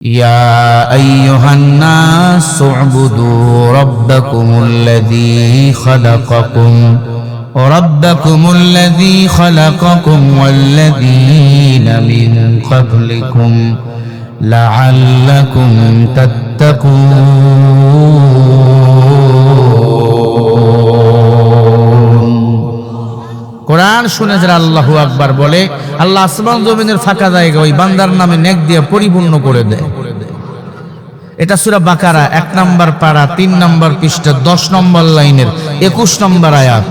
يا أيها الناس اعبدوا ربكم الذي خلقكم والذين من قبلكم لعلكم تتقون কোরআন শুনে যারা আল্লাহু আকবার বলে আল্লাহ আসমান জমিনের ফাঁকা জায়গা ওই বান্দার নামে নেক দিয়ে পরিপূর্ণ করে দেয়। এটা সূরা বাকারা 1 নম্বর পারা 3 নম্বর পৃষ্ঠা 10 নম্বর লাইনের 21 নম্বর আয়াত।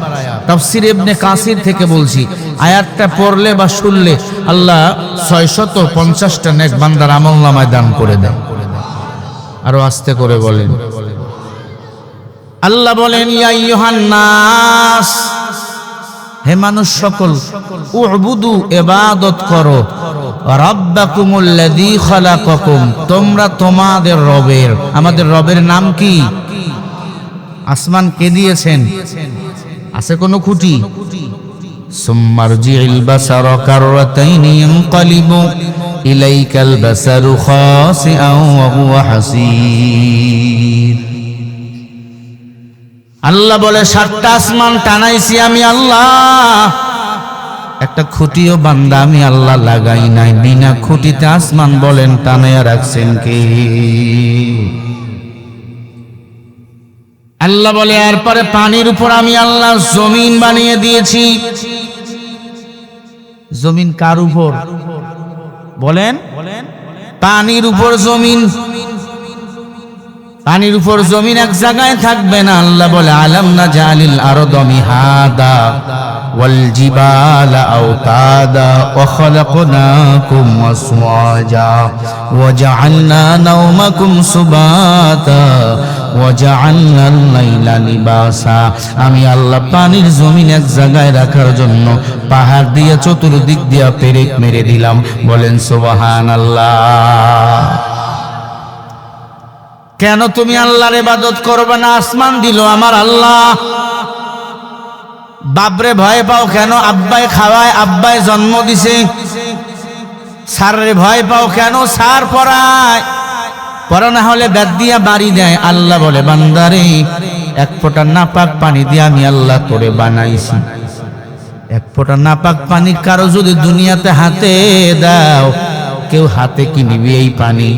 তাফসীর ইবনে কাসির থেকে বলছি, আয়াতটা পড়লে বা শুনলে আল্লাহ 650টা নেক বান্দার আমলনামায় দান করে দেয়। আরো আস্তে করে বলেন, আল্লাহ বলেন ইয়া আইয়ুহান নাস, হে মানুষ সকল, উবুদু ইবাদত করো, রাব্বাকুমুল্লাযী খালাকাকুম, তোমরা তোমাদের রবের। আমাদের রবের নাম কি? আসমান কে দিয়েছেন? আছে কোনো খুঁটি? সুম্মারজিল বাসারা কাররাতাইনি ইয়ানকালিবু ইলাইকাল বাসারু খাসিআন ওয়া হুয়া হাসীর। আল্লাহ বলে 7টা আসমান টানাইছি আমি আল্লাহ, একটা খুঁটিও বান্দা আমি আল্লাহ লাগাই নাই। বিনা খুঁটিতে আসমান বলেন টানাইয়া রাখছেন কে? আল্লাহ বলে এরপরে পানির উপর আমি আল্লাহ জমিন বানিয়ে দিয়েছি। জমিন কার উপর বলেন? পানির উপর জমিন। পানির উপর জমিন এক জায়গায় থাকবে না। আল্লাহ বলে আলাম নাজালিল আরদা মিহাদা ওয়াল জিবালা আওতাদা ওয়া খালাকনাকুম আসওয়াজা ওয়া জাআলনা নাওমাকুম সুবাতা ওয়া জাআলনাল লাইলা লিবাসা। আমি আল্লাহ পানির জমিন এক জায়গায় রাখার জন্য পাহাড় দিয়ে চতুর্দিক দিয়ে পেরেক মেরে দিলাম। বলেন সুবহানাল্লাহ। কেন তুমি আল্লাহর ইবাদত করবে না? আসমান দিল আমার আল্লাহ। বাপরে ভয় পাও কেন? আব্বাই খাওয়ায়, আব্বাই জন্ম দিছে। স্যারে ভয় পাও কেন? স্যার পড়ায়, পড়া না হলে ব্যাট দিয়া বাড়ি দেয়। আল্লাহ বলে বান্দারে, এক ফোঁটা নাপাক পানি দিয়ে আমি আল্লাহ তোরে বানাইছি। এক ফোঁটা নাপাক পানি কারো যদি দুনিয়াতে হাতে দাও, কেউ হাতে কি নিবে এই পানি?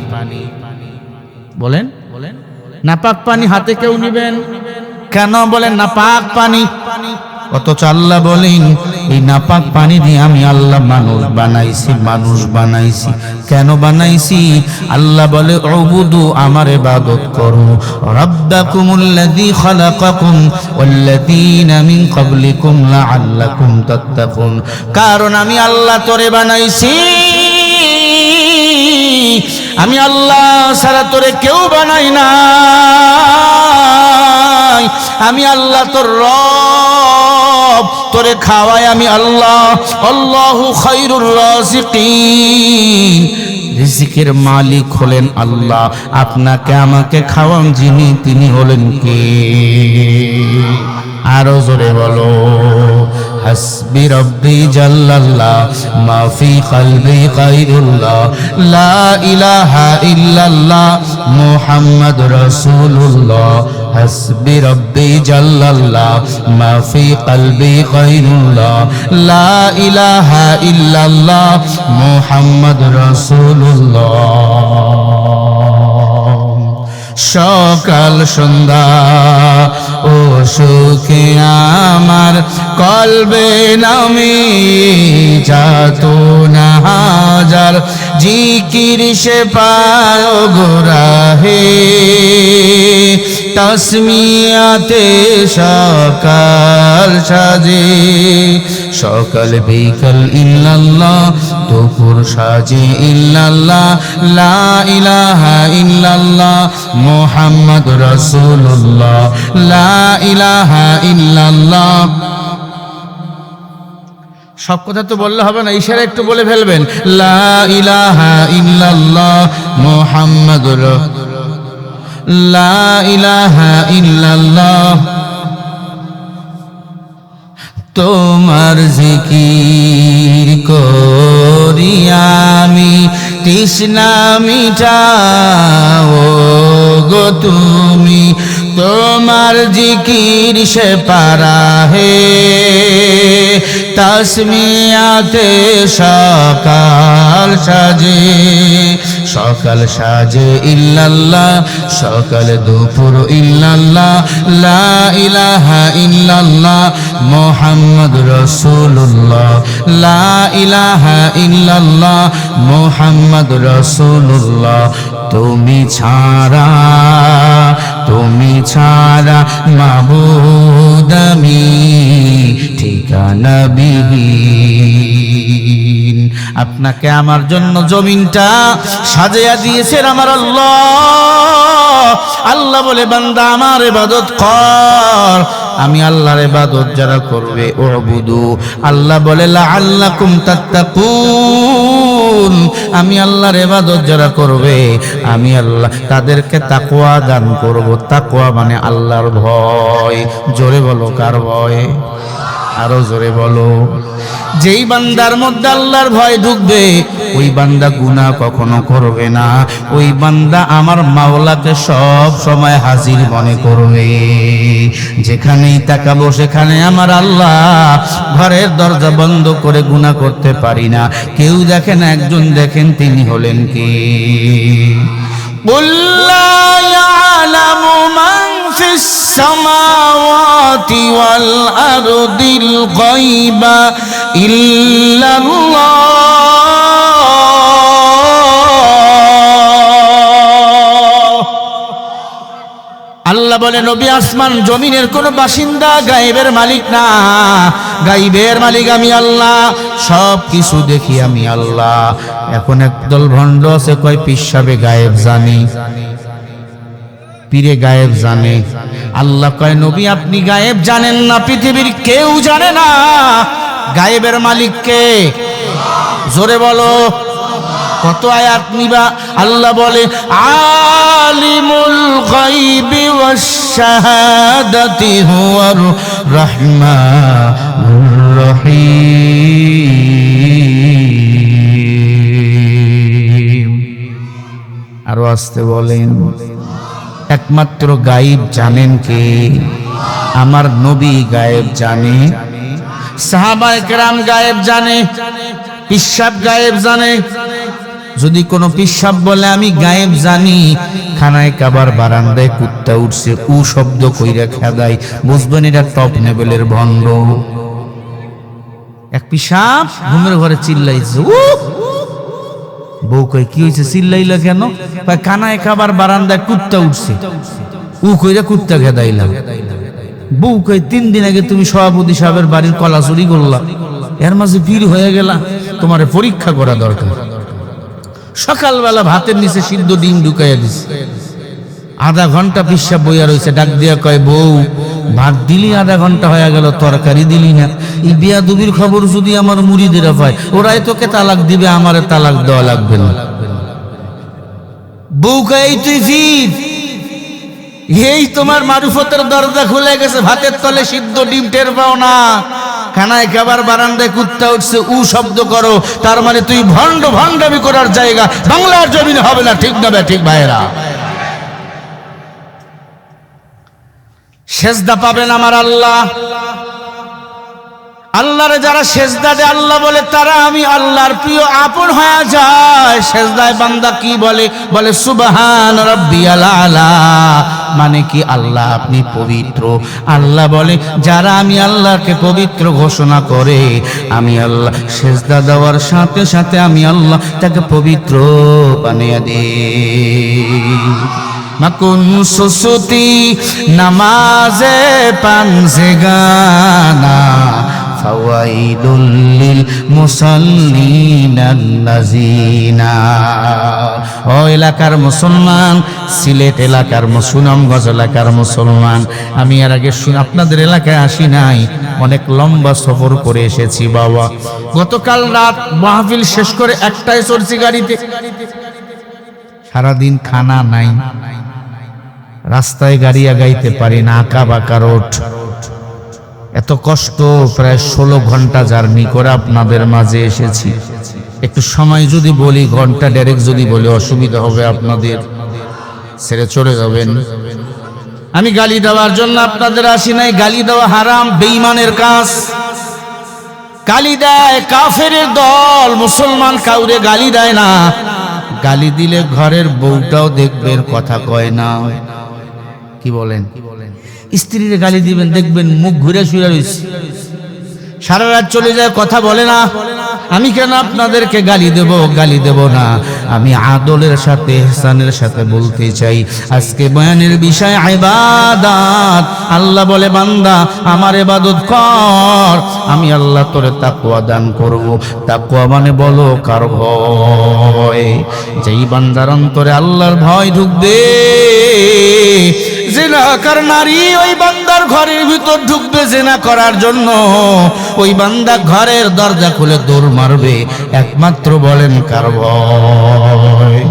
বলেন, নাপাক পানি হাতে কেউ নিবেন কেন? বলেন নাপাক পানি। অথচ আল্লাহ বলেন এই নাপাক পানি দিয়ে আমি আল্লাহ মানুষ বানাইছি। মানুষ বানাইছি কেন বানাইছি? আল্লাহ বলে উবুদু, আমার ইবাদত করো, রাব্বাকুমুল্লাযী খালাকাকুম ওয়াল্লাযীনা মিন ক্বাবলিকুম লাআল্লাকুম তাত্তাকুন। কারণ আমি আল্লাহ তোরে বানাইছি, আমি আল্লাহ ছাড়া তোরে কেউ বানাই নাই। আমি আল্লাহ তোর রব, তোরে খাওয়াই আমি আল্লাহ। আল্লাহু খায়রুর রাযিকিন, রিজিকের মালিক হলেন আল্লাহ। আপনাকে আমাকে খাওয়ান যিনি, তিনি হলেন কে? আরো জোরে বলো, হাসবি রব্বি জাল্লাল্লাহ মা ফি কলবি গায়রুল্লাহ লা ইলাহা ইল্লাল্লাহ মুহাম্মাদুর রাসূলুল্লাহ। হাসবি রব্বি জাল্লাল্লাহ মা ফি কলবি গায়রুল্লাহ লা ইলাহা ইল্লাল্লাহ মুহাম্মাদুর রাসূলুল্লাহ। সকাল সন্ধ্যা ও সুখে আমার কলবে নামে যাত না হাজার, জিকির সে পায় গোরাহে তসমিয়াতে সকাল সাজে। সকাল বিকাল ইল্লাল্লাহ, দুপুর সাজে ইল্লাল্লাহ, লা ইলাহা ইল্লাল্লাহ মুহাম্মাদুর রাসূলুল্লাহ, লা ইলাহা ইল্লাল্লাহ। সব কথা তো বললে হবে না, ইশারা একটু বলে ফেলবেন, লা ইলাহা ইল্লাল্লাহ মুহাম্মাদুর, লা ইলাহা ইল্লাল্লাহ। তোমার জিকির করি আমি তৃষ্ণা মিটাও গো তুমি, তোমার জিকির সে পারা হে তাসমিয়াতে সকাল সাজে, সকাল সাজে ইল্লাল্লাহ, সকাল দুপুর ইল্লাল্লাহ, লা ইলাহা ইল্লাল্লাহ মুহাম্মদ রাসূলুল্লাহ, লা ইলাহা ইল্লাল্লাহ মুহাম্মদ রাসূলুল্লাহ। তুমি ছাড়া মাবুদ আমি ঠিকানা বিহীন। আপনাকে আমার জন্য জমিনটা সাজিয়ে দিয়েছেন আমার আল্লাহ। আল্লাহ বলে বান্দা আমার ইবাদত কর। আমি আল্লাহর ইবাদত যারা করবে উবুদু, আল্লাহ বলে লাআল্লাকুম তাত্তাকুন। আমি আল্লাহর ইবাদত যারা করবে আমি আল্লাহ তাদেরকে তাকওয়া দান করব। তাকওয়া মানে আল্লাহর ভয়। জোরে বলো কার ভয়? আরো জোরে বলো। যেই বান্দার মধ্যে আল্লাহর ভয় ঢুকবে ওই বান্দা গুনাহ কখনো করবে না। ওই বান্দা আমার মাওলাকে সব সময় হাজির মনে করবে। যেখানেই তাকাবো সেখানে আমার আল্লাহ। ঘরের দরজা বন্ধ করে গুনাহ করতে পারি না, কেউ দেখে না, একজন দেখেন, তিনি হলেন কি? কুল্লা ইয়ালামু মান ফিস সামাওয়াতি ওয়াল আরদিল গায়বা ইল্লাল্লাহ। আল্লাহ বলে নবী আসমান জমিনের কোন বাসিন্দা গায়েবের মালিক না। গায়েবের মালিক আমি আল্লাহ, সব কিছু দেখি আমি আল্লাহ। এখন একদল ভণ্ড আছে কয় পিসাবে গায়েব জানি, পীরে গায়েব জানে। আল্লাহ কয় নবী আপনি গায়েব জানেন না, পৃথিবীর কেউ জানে না গায়েবের মালিক কে। জোরে বলো। কত আয়াত নিবা? আল্লাহ বলে আলিমুল গায়বি ওয়াশ শাহাদাতি হুয়ার রাহমানুর রহিম। আরো আসতে বলেন। একমাত্র গায়েব জানেন কে? আমার নবী গায়েব জানে, সাহাবায়ে কেরাম গায়েব জানে, পিসাব গায়েব জানে। যদি কোনো পিসাব বলে আমি গায়েব জানি, খানায় কাবার বারান্দায় কুত্তা উঠছে উ শব্দ কইরা খেদাই, বুঝবেন এটা টপ লেভেলের ভণ্ড। এক পিসাব ঘুমের ঘরে চিল্লাইছে, বউ কই কি হয়েছে চিল্লাইলা কেন? কানায় কাবার বারান্দায় কুত্তা উঠছে, উ কইরা কুত্তা খেদাইলাম। বউ কই 3 দিন আগে তুমি সভাপতি সাহেবের বাড়ির কলা চুরি করলা, এর মাঝে পীর হয়ে গেলা, তোমারে পরীক্ষা করা দরকার। সকালবেলা ভাতের নিচে সিদ্ধ ডিম ঢুকাইয়া দিছে, আধা ঘন্টা পিসাব বইয়া রয়েছে। ডাক দিয়া কয় বউ ভাত দিলি, আধা ঘন্টা হয়ে গেল তরকারি দিলি না। এই বিয়াদবির খবর যদি আমার মুরিদেরা পায়, ওরাই তোকে তালাক দিবে, আমারে তালাক দেওয়া লাগবে না। বউ কয় তুই ফির, এই তোমার মারুফতের দরজা খুলে গেছে, ভাতের তলে সিদ্ধ ডিম টের পাও না, খানায় খাবার বারান্দায় কুত্তা উঠছে উ শব্দ করো, তার মানে তুই ভণ্ড, ভণ্ডামি করার জায়গা বাংলার জমিনে হবে না। ঠিক না বে ঠিক ভাইরা? সেজদা পাবেন আমার আল্লাহ। আল্লাহরে যারা সেজদা দেয় আল্লাহ বলে তারা আমি আল্লাহর প্রিয় আপন হয়ে যায়। সেজদায় বান্দা কি বলে? বলে সুবহান রাব্বিয়াল আলা, মানে কি আল্লাহ আপনি পবিত্র। আল্লাহ বলে যারা আমি আল্লাহকে পবিত্র ঘোষণা করে আমি আল্লাহ সেজদা দেওয়ার সাথে সাথে আমি আল্লাহ তাকে পবিত্র বানিয়ে দিই। মাকুন সুসুতি নামাজে পানসে গানা ফাওয়াইদুল লিল মুসাল্লিনাল্লাযিনা। ও এলাকার মুসলমান, সিলেট এলাকার, সুনামগঞ্জ এলাকার মুসলমান, আমি এর আগে আপনাদের এলাকায় আসি নাই, অনেক লম্বা সফর করে এসেছি বাবা। গতকাল রাত মাহফিল শেষ করে একটাই চড়ছি গাড়িতে, সারাদিন খানা নাই, রাস্তায় গাড়ি আগাইতে পারি না, আঁকা বাঁকা রোড। এত কষ্ট, প্রায় 16 ঘন্টা জার্নি করে আপনাদের মাঝে এসেছি। একটু সময় যদি বলি, ঘন্টা ডাইরেক্ট যদি বলি অসুবিধা হবে, আপনাদের ছেড়ে চলে যাবেন। আমি গালি দেওয়ার জন্য আপনাদের আসি নাই। গালি দেওয়া হারাম, বেঈমানের কাজ। গালি দেয় কাফেরের দল, মুসলমান কাউরে গালি দেয় না। গালি দিলে ঘরের বউটাও দেখবেন কথা কয় না। কি বলেন? স্ত্রীর গালি দিবেন, দেখবেন মুখ ঘুরে শুয়ে রয়েছে, সারা রাত চলে যায়, কথা বলে না। আমি কেন আপনাদেরকে গালি দেব? গালি দেব না। আমি আদলের সাথে, ইহসানের সাথে বলতে চাই, আজকে বয়ানের বিষয় ইবাদত। আল্লাহ বলে, বান্দা আমার ইবাদত কর, আমি আল্লাহ তোরে তাকওয়া দান করব। তাকওয়া মানে বলো কার ভয়? যেই বান্দার অন্তরে আল্লাহর ভয় ঢুকবে, জিনাকার নারী ওই বান্দার ঘরের ভিতর ঢুকবে জিনা করার জন্য, ওই বান্দা ঘরের দরজা খুলে দৌড় মারবে, একমাত্র বলেন কার ভয়?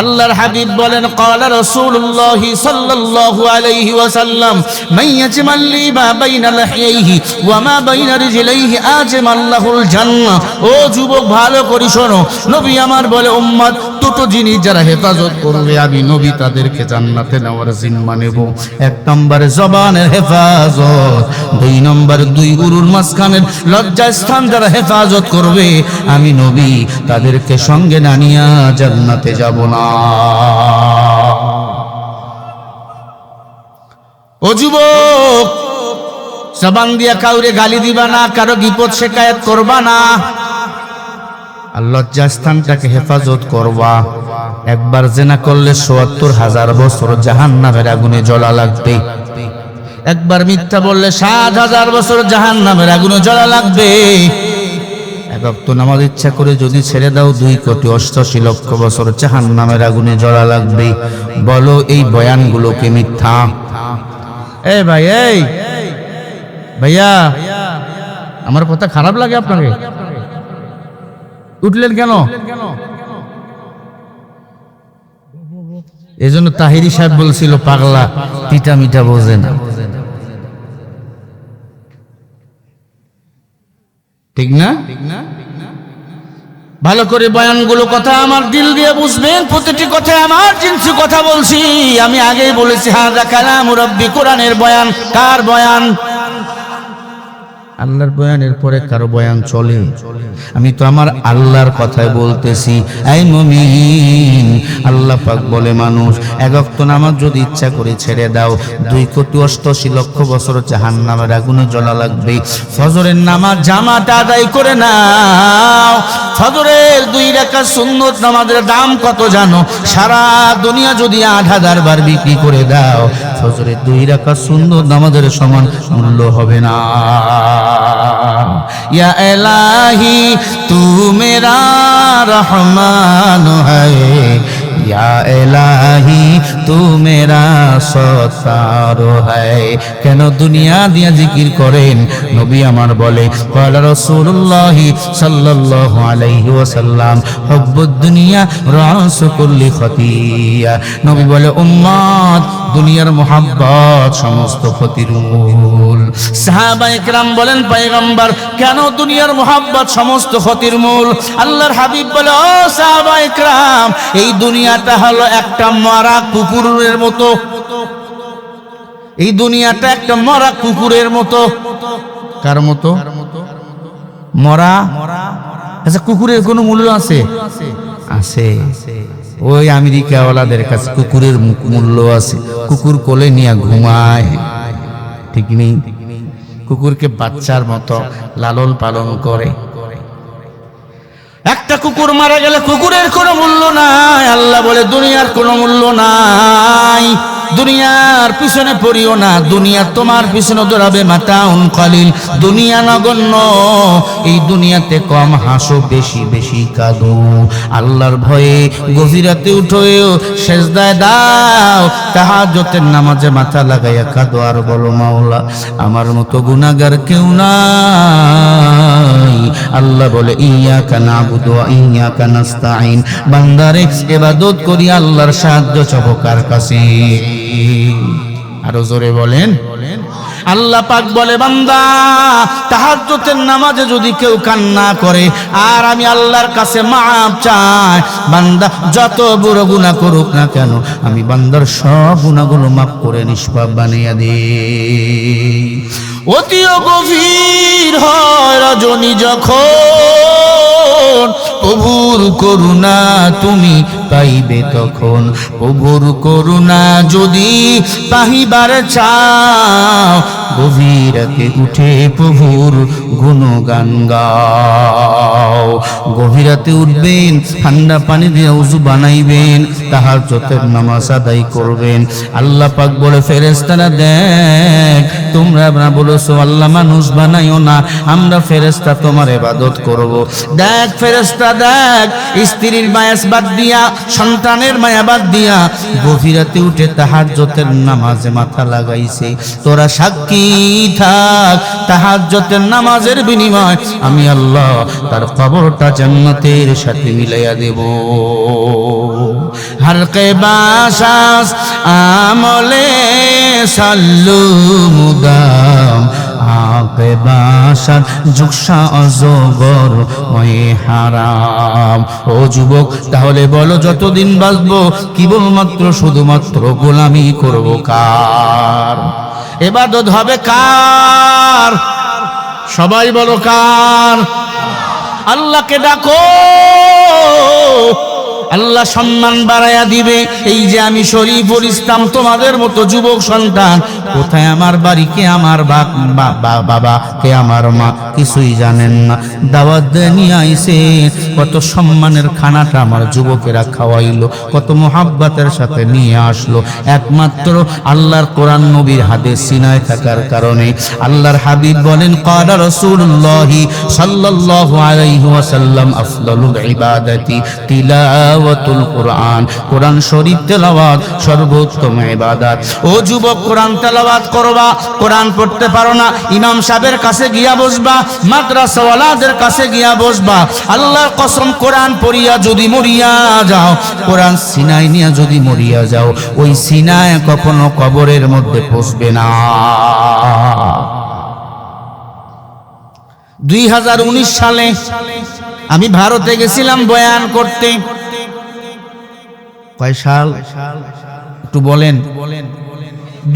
আল্লাহর হাবিব বলেন, ক্বালা রাসূলুল্লাহ সাল্লাল্লাহু আলাইহি ওয়াসাল্লাম, মান ইয়াজমাল্লি মা বাইনা লাহিয়াইহি ওয়া মা বাইনা রিজলাইহি আজমাল্লাহুল জান্নাহ। ও যুবক, ভালো করে শোনো, নবী আমার বলে, উম্মত দুটো জিনিস যারা হেফাজত করবে, আমি নবী তাদেরকে জান্নাতে নেওয়ার জিম্মা নেব। এক নম্বরে জবানের হেফাজত, দুই নম্বরে দুই উরুর মাঝখানের লজ্জা স্থান যারা হেফাজত করবে, আমি নবী তাদেরকে সঙ্গে না নিয়া জান্নাতে যাব না। ও যুবক, জবান দিয়া কাউরে গালি দিবা না, কারো বিপদ শিকায়েত করবা না, আর লজ্জাস্থানটাকে হেফাজত করবা। একবার জেনা করলে ৭৪,০০০ বছর জাহান্নামের আগুনে জ্বলা লাগবে। একবার মিথ্যা বললে ৭,০০০ বছর জাহান্নামের আগুনে জ্বলা লাগবে। এক ওয়াক্ত নামাজ ইচ্ছা করে যদি ছেড়ে দাও, ২,৮৮,০০,০০০ বছর জাহান্নামের আগুনে জ্বলা লাগবে। বলো এই বয়ানগুলোকে মিথ্যা? এই ভাই, এই ভাইয়া, আমার কথা খারাপ লাগে আপনাকে? উঠলেন কেন? এই জন্য তাহিরি সাহেব বলছিল, পাগলা পিঠা মিঠা বোঝে না। ঠিক না? ভালো করে বয়ানগুলো কথা আমার দিল দিয়ে বুঝবেন। প্রতিটি কথা আমার জিনসি কথা বলছি। আমি আগেই বলেছি, হাযা কালামু রাব্বি, কোরআনের বয়ান। কার বয়ান? আল্লাহর বয়ানের পরে কারো বয়ান চলে? আমি তো আমার আল্লাহর কথাই বলতেছি। এই মুমিন, আল্লাহ পাক বলে, মানুষ এক ওয়াক্ত নামাজ যদি ইচ্ছা করে ছেড়ে দাও, ২,৮৮,০০,০০০ বছর জাহান্নামের আগুনে জ্বলা লাগবে। ফজরের নামাজ জামাতে আদায় করে নাও। ফজরের ২ রাকাত সুন্নত নামাজের দাম কত জানো? সারা দুনিয়া যদি ৮,০০০ বার বিক্রি করে দাও, ফজরের ২ রাকাত সুন্নত নামাজের সমান মূল্য হবে না। या इलाही तू मेरा रहमान है, या इलाही तू मेरा सत्तार है। কেন দুনিয়া দিয়া জিকির করেন? নবী আমার বলে, ক্বালা রাসূলুল্লাহ সাল্লাল্লাহু আলাইহি ওয়াসাল্লাম, হুব্বুদ দুনিয়া রাসু কুল্লি খতিয়া। নবী বলে, উম্মত, দুনিয়ার মুহাব্বত সমস্ত ক্ষতির মূল। সাহাবায়ে কেরাম বলেন, পয়গম্বর, কেন দুনিয়ার মুহাব্বত সমস্ত ক্ষতির মূল? আল্লাহর হাবিব বলে, ও সাহাবায়ে কেরাম, এই দুনিয়াটা হলো একটা মরা কুকুরের মতো। এই দুনিয়াটা একটা মরা কুকুরের মতো। কার মতো? মরা। আচ্ছা, কুকুরের কোনো মূল্য আছে? আছে। ওই আমেরিকাওয়ালাদের কাছে কুকুরের মূল্য আছে। কুকুর কোলে নিয়ে ঘুমায়, ঠিক নেই? কুকুরকে বাচ্চার মতো লালন পালন করে। একটা কুকুর মারা গেলে কুকুরের কোনো মূল্য নাই। আল্লাহ বলে, দুনিয়ার কোনো মূল্য নাই। দুনিয়ার পিছনে পড়িও না, দুনিয়া তোমার পিছনে দৌড়াবে। মাতাউন কলিল, দুনিয়া নগণ্য। এই দুনিয়াতে কম হাসো, বেশি বেশি কাঁদো। আল্লাহর ভয়ে গভীর রাতে উঠো, সেজদায় দাও, তাহাজ্জুদের নামাজে মাথা লাগাইয়া কাঁদো, আর বলো, মাওলা, আমার মতো গুনাহগার কেউ নাই। আল্লাহ বলে, ইয়াকা নাবুদু ওয়া ইয়াকা নাস্তাঈন। বান্দারে, ইবাদত করি, আল্লাহর সাহায্য চাবো কার কাছে? আরো জোরে বলেন। আল্লাহ পাক বলে বান্দা তাহাজ্জুদের নামাজে যদি কেউ কান্না করে আর আমি আল্লাহর কাছে মাফ চাই, বান্দা যত বড় গুনাহ করুক না কেন আমি বান্দার সব গুনাহগুলো মাফ করে নিষ্পাপ বানিয়ে দিই। অতিও গভীর হয় রজনী যখন, প্রভুর করুণা তুমি পাইবে তখন। প্রভুর করুণা যদি পাহিবার চাও, গভীর রাতে উঠে প্রভুর গুণগান গাও। গভীর রাতে উঠবেন, ঠান্ডা পানি দিয়ে ওযু বানাইবেন, তাহাজ্জুদের নামাজ আদায় করবেন। আল্লাহ পাক বলে ফেরেশতারা দেখ তোমরা না বলেছো আল্লাহ মানুষ বানাইও না, আমরা ফেরেশতা তোমার ইবাদত করব। দেখ ফেরেশতা দেখ, স্ত্রীর মায়া বাদ দিয়া, সন্তানের মায়া বাদ দিয়া গভীর রাতে উঠে তাহাজ্জুদের নামাজে মাথা লাগাইছে। তোরা সাক্ষী থাক, তাহাজ্জুদের নামাজের বিনিময় আমি আল্লাহ তার কবরটা জান্নাতের সাথে মিলাইয়া দেব। হালকে বাসাস আমলে সাল্লু মুদাম, আকে বাসার জুকসা অজগর ওই হারাম। ও যুবক তাহলে বলো যতদিন বাঁচবো কেবলমাত্র শুধুমাত্র গোলামি করব কার? ইবাদত হবে কার? সবাই বলো কার? আল্লাহকে ডাকো, আল্লাহ সম্মান বাড়াইয়া দিবে। এই যে আমি শরীফুল ইসলাম তোমাদের মতো যুবক সন্তান, কোথায় আমার বাড়ি, কে আমার বাবা, কে আমার মা, কিছুই জানেন না। দাওয়াত দিয়ে নিয়ে আইছে, কত সম্মানের খানাটা আমার যুবকেরা খাওয়াইলো, কত মোহাব্বতের সাথে নিয়ে আসলো। একমাত্র আল্লাহর কোরআন নবীর হাদিস সিনায় থাকার কারণে। আল্লাহর হাবিব বলেন ক্বালা রাসূলুল্লাহি সাল্লাল্লাহু আলাইহি ওয়াসাল্লাম আফদালুল ইবাদাতি তিলাওয়াতুল কুরআন। কোরআন শরীফ তেলাওয়াত সর্বোত্তম ইবাদত। ও যুবক কোরআন তেলাওয়াত করবা, কোরআন পড়তে পারো না, ইমাম সাহেবের কাছে গিয়া বসবা, মাদ্রাসাওয়ালাদের কাছে গিয়া বসবা। আল্লাহর কসম কোরআন পড়িয়া যদি মরিয়া যাও, কোরআন সিনায় নিয়ে যদি মরিয়া যাও, ওই সিনায় কখনো কবরের মধ্যে পৌঁছবে না। 2019 সালে আমি ভারতে গেছিলাম বয়ান করতে। কয় সাল একটু বলেন?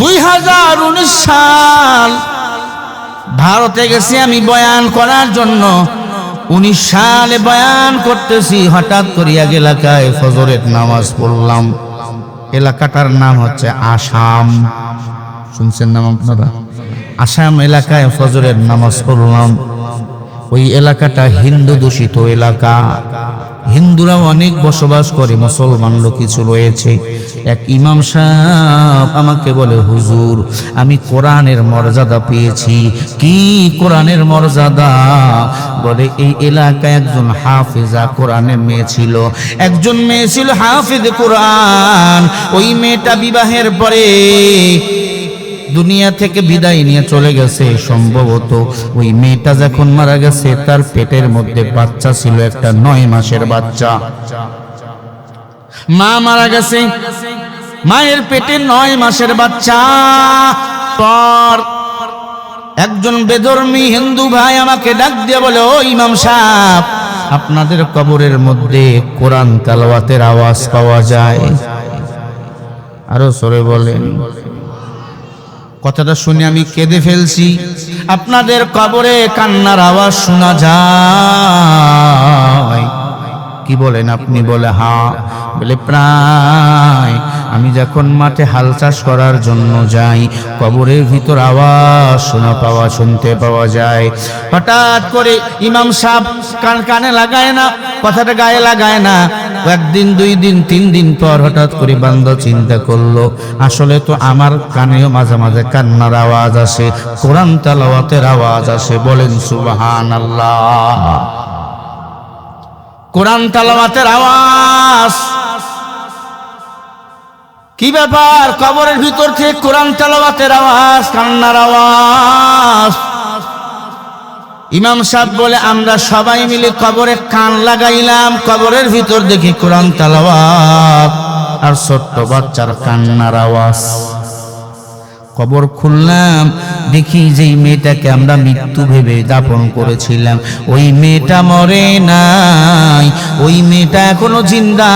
2019 সাল ভারতে গেছি আমি বয়ান করার জন্য। 19 সালে বয়ান করতেছি, হঠাৎ করে এক এলাকায় ফজরের নামাজ পড়লাম। এলাকাটার নাম হচ্ছে আসাম, শুনছেন নাম আপনারা? আসাম এলাকায় ফজরের নামাজ পড়লাম। ওই এলাকাটা হিন্দু দূষিত এলাকা, হিন্দুরা অনেক বসবাস করে, মুসলমান লোক কিছু রয়েছে। এক ইমাম সাহেব আমাকে বলে হুজুর আমি কোরআনের মর্যাদা পেয়েছি। কি কোরআনের মর্যাদা? বলে এই এলাকায় একজন হাফেজা কোরআনের মেয়ে ছিল, একজন মেয়ে ছিল হাফেজ কোরআন। ওই মেয়েটা বিবাহের পরে দুনিয়া থেকে বিদায় নিয়ে চলে গেছে। সম্ভবত ওই মেয়েটা যখন মারা গেছে তার পেটের মধ্যে বাচ্চা ছিল, একটা 9 মাসের বাচ্চা। মা মারা গেছে, মায়ের পেটে 9 মাসের বাচ্চা। পর একজন বেধর্মী হিন্দু ভাই আমাকে ডাক দিয়ে বলে ও ইমাম সাহেব, আপনাদের কবরের মধ্যে কোরআন তেলাওয়াতের আওয়াজ পাওয়া যায়। আরো সরে বলেন। কথাটা শুনে আমি কেঁদে ফেলছি। আপনাদের কবরে কান্নার আওয়াজ শোনা যায়? কি বলেন আপনি? বলে হ্যাঁ। বলে প্রায় আমি যখন মাঠে হাল চাষ করার জন্য যাই, কবরের ভিতর আওয়াজ শুনতে পাওয়া যায়। হঠাৎ করে ইমাম সাহেব কানে লাগায় না, কথাটা গায়ে লাগায় না। একদিন, 2 দিন, 3 দিন পর হঠাৎ করে বান্দা চিন্তা করলো আসলে তো আমার কানেও মাঝে মাঝে কান্নার আওয়াজ আসে, কোরআন তেলাওয়াতের আওয়াজ আসে। বলেন সুবহানাল্লাহ। কোরআন তেলাওয়াতের আওয়াজ। কি ব্যাপার? কবরের ভিতর থেকে কোরআন তেলাওয়াতের আওয়াজ, কান্নার আওয়াজ। ইমাম সাহেব বলে আমরা সবাই মিলে কবরে কান লাগাইলাম, কবরের ভিতর দেখি কোরআন তেলাওয়াত আর ছোট্ট বাচ্চার কান্নার আওয়াজ। কবর খুললাম, দেখি যেই মেয়েটাকে আমরা মৃত্যু ভেবে দাফন করেছিলাম ওই মেয়েটা মরে নাই, ওই মেয়েটা এখনো জিন্দা।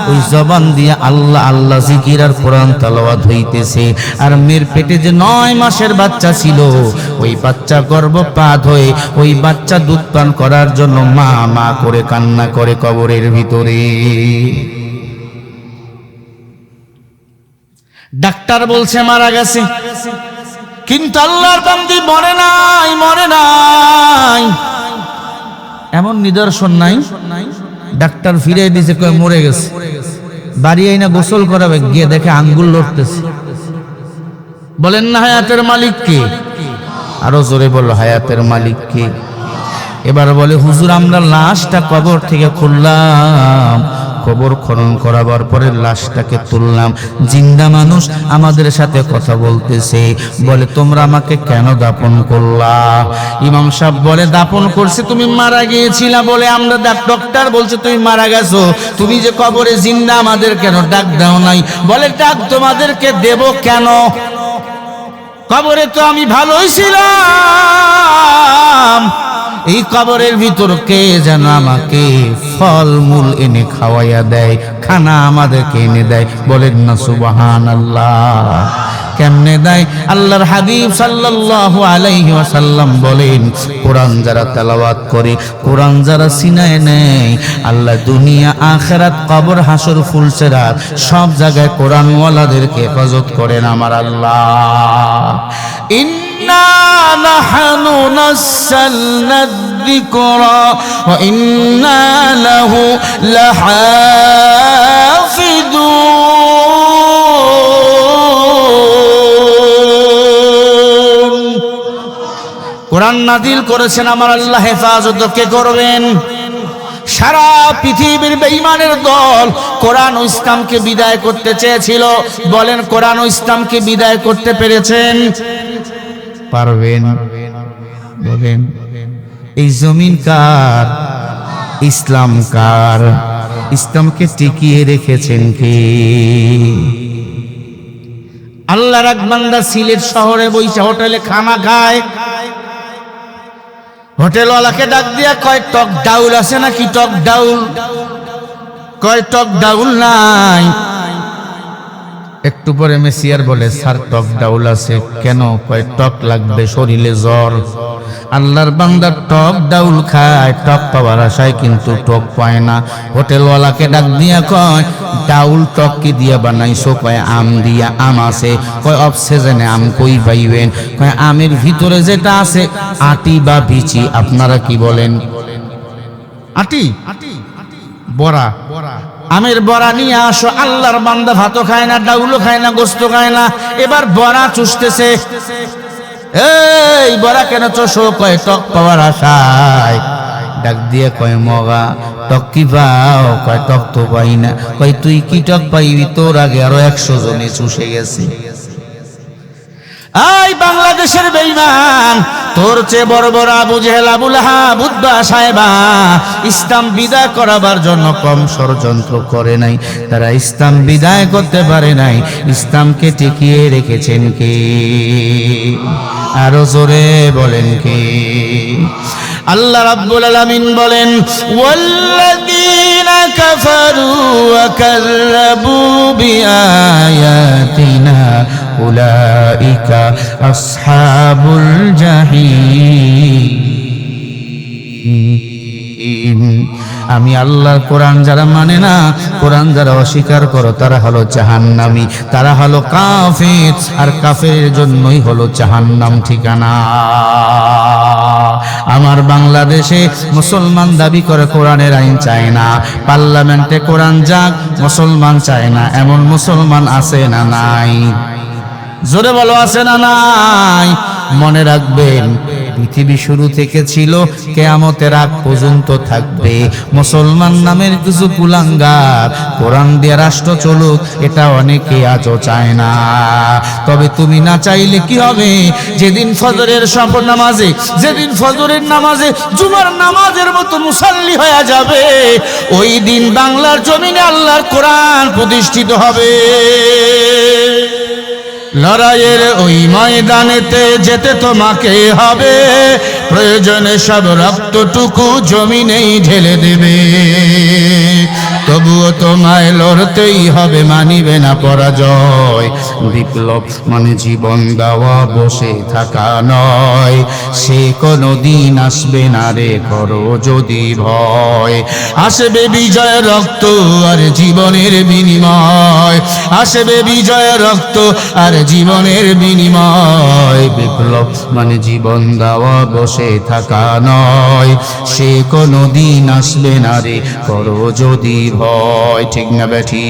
ওই জবান দিয়ে আল্লাহ আল্লাহ জিকির আর কোরআন তেলাওয়াত হইতেছে। আর মেয়ের পেটে যে 9 মাসের বাচ্চা ছিল, ওই বাচ্চা গর্ভপাত হয়ে ওই বাচ্চা দুধ পান করার জন্য মা মা করে কান্না করে কবরের ভিতরে। ডাক্তার বলছে মারা গেছে, কিন্তু আল্লাহর বান্দি মরে নাই, মরে নাই, এমন নিদর্শন নাই। ডাক্তার ফিরে দিয়েছে, কয় মরে গেছে। বাড়ি আইনা গোসল করাবে, গিয়ে দেখে আঙ্গুল লড়তেছে। বলেন না হায়াতের মালিক কে? আরো জোরে বলো, হায়াতের মালিক কে? এবার বলে, হুজুর আমরা লাশটা কবর থেকে খুললাম, কবর খনন করাবার পরে লাশটাকে তুললাম, জিন্দা মানুষ আমাদের সাথে কথা বলতেছে। বলে তোমরা আমাকে কেন দাফন করলা? ইমাম সাহেব বলে, দাফন করছে, তুমি মারা গিয়েছিলা বলে আমরা। ডক্টর বলছে তুমি মারা গেছো, তুমি যে কবরে জিন্দা, আমাদের কেন ডাক দাও নাই? বলে ডাক তোমাদেরকে দেব কেন? কবরে তো আমি ভালোই ছিলাম, এই কবরের ভিতর কে যেন আমাকে ফলমূল এনে খাওয়াইয়া দেয়, খানা আমাদেরকে এনে দেয়। বলেন না সুবহানাল্লাহ। কেমনে দেয়? আল্লাহর হাবিব সাল্লাল্লাহু আলাইহি ওয়াসাল্লাম বলেন, কোরআন যারা তেলাওয়াত করে, কোরআন যারা সিনায় নেয়, আল্লাহ দুনিয়া আখিরাত কবর হাসর ফুলসেরাত সব জায়গায় কোরআন ওয়ালাদেরকে হেফাজত করেন আমার আল্লাহ। ইন্না নাহনু নাযালনা যিকরা ওয়া ইন্না লাহু লাহাফিযুন। কোরআন নাযিল করেছেন আমার আল্লাহ, হেফাজত কে করবেন? সারা পৃথিবীর বেঈমানের দল কোরআন ও ইসলামকে বিদায় করতে চেয়েছিল। বলেন কোরআন ও ইসলামকে বিদায় করতে পেরেছেন? পারবেন? বলেন এই জমিন কার? ইসলাম কার? ইসলামকে টিকিয়ে রেখেছেন কে? আল্লাহর এক বান্দা সিলেট শহরে বইসা হোটেলে খানা খায়, হোটেলওয়ালাকে ডাক দিয়া কয় টক ডাউল আছে নাকি? টক ডাউল। কয় টক ডাউল নাই। একটু পরে মেসিয়ার বলে, স্যার টক ডাউল আছে। কেন? কয় টক লাগবে, শরীরে জ্বর। আল্লাহর বান্দা টক ডাউল খায় টক পাওয়ার আশায়, কিন্তু টক পায় না। হোটেলওয়ালাকে ডাক দিয়া কয়, ডাউল টক কি দিয়া বানাইছো? কয় আম দিয়া। আম আছে। কয় অফ সিজনে আম কই পাইবেন? কয় আমের ভিতরে যেটা আছে আটি বা বিচি। আপনারা কি বলেন? আটি, বড়া। আমের বড়া নিয়ে আসো। আল্লাহর বান্দা ভাতও খায় না, ডাউলও খায় না, গোস্ত খায় না, এবার বড়া চুষতেছে। এই বড়া কেন চোষো? কয় টক পাওয়ার আশায়। ডাক দিয়ে কয় মগা টক কি পাও? কয় টক তো পাই না। কয় তুই কি টক পাইবি? তোর আগে আরো 100 জনে চুষে গেছে। এই বাংলাদেশের বেঈমান, তোর চেয়ে বড় বড় আবু জেহেল, আবু লাহাব, উতবা, সাহেবা ইসলাম বিদায় করাবার জন্য কম ষড়যন্ত্র করে নাই। তারা ইসলাম বিদায় করতে পারে নাই। ইসলামকে টিকিয়ে রেখেছেন কে? আরো জোরে বলেন কে? আল্লাহ রাব্বুল আলামিন বলেন, ওয়াল্লাযীনা কাফারু ওয়া কাযযাবু বিআয়াতিনা উলাইকা আসহাবুল জাহিম। আমি আল্লাহর কোরআন যারা মানে না, কোরআন যারা অস্বীকার করো, তারা হলো জাহান্নামী, তারা হলো কাফের, আর কাফেরের জন্যই হলো জাহান্নাম ঠিকানা। আমার বাংলাদেশে মুসলমান দাবি করে কোরআনের আইন চায় না, পার্লামেন্টে কোরআন যাক, মুসলমান চায় না। এমন মুসলমান আছে না নাই? জোরে বলো, আছে না নাই? মনে রাখবেন, পৃথিবী শুরু থেকে ছিল, কিয়ামতের আগ পর্যন্ত থাকবে। মুসলমান নামের কিছু কুলাঙ্গার কোরআন দিয়ে রাষ্ট্র চলুক, এটা অনেকে আজও চায় না। তবে তুমি না চাইলে কি হবে? যেদিন ফজরের শপথ নামাজে, যেদিন ফজরের নামাজে জুমার নামাজের মতো মুসাল্লি হয়ে যাবে, ওই দিন বাংলার জমিনে আল্লাহর কোরআন প্রতিষ্ঠিত হবে। লড়াইয়ের ওই ময়দানেতে যেতে তোমাকে হবে, প্রয়োজনে সব রক্তটুকু জমিনেই ঢেলে দেবে, তবুও তোমায় লড়তেই হবে, মানিবে না পরাজয়। বিপ্লব মানে জীবন দেওয়া, বসে থাকা নয়, সে কোনো দিন আসবে না রে, করো যদি ভয়। আসবে বিজয় রক্ত আর জীবনের বিনিময়, আসবে বিজয় রক্ত আর জীবনের বিনিময়। বিপ্লব মানে জীবন দেওয়া, বসে থাকা নয়, সে কোনো দিন আসবে না রে, করো যদি ভয়। ঠিক না বেঠি?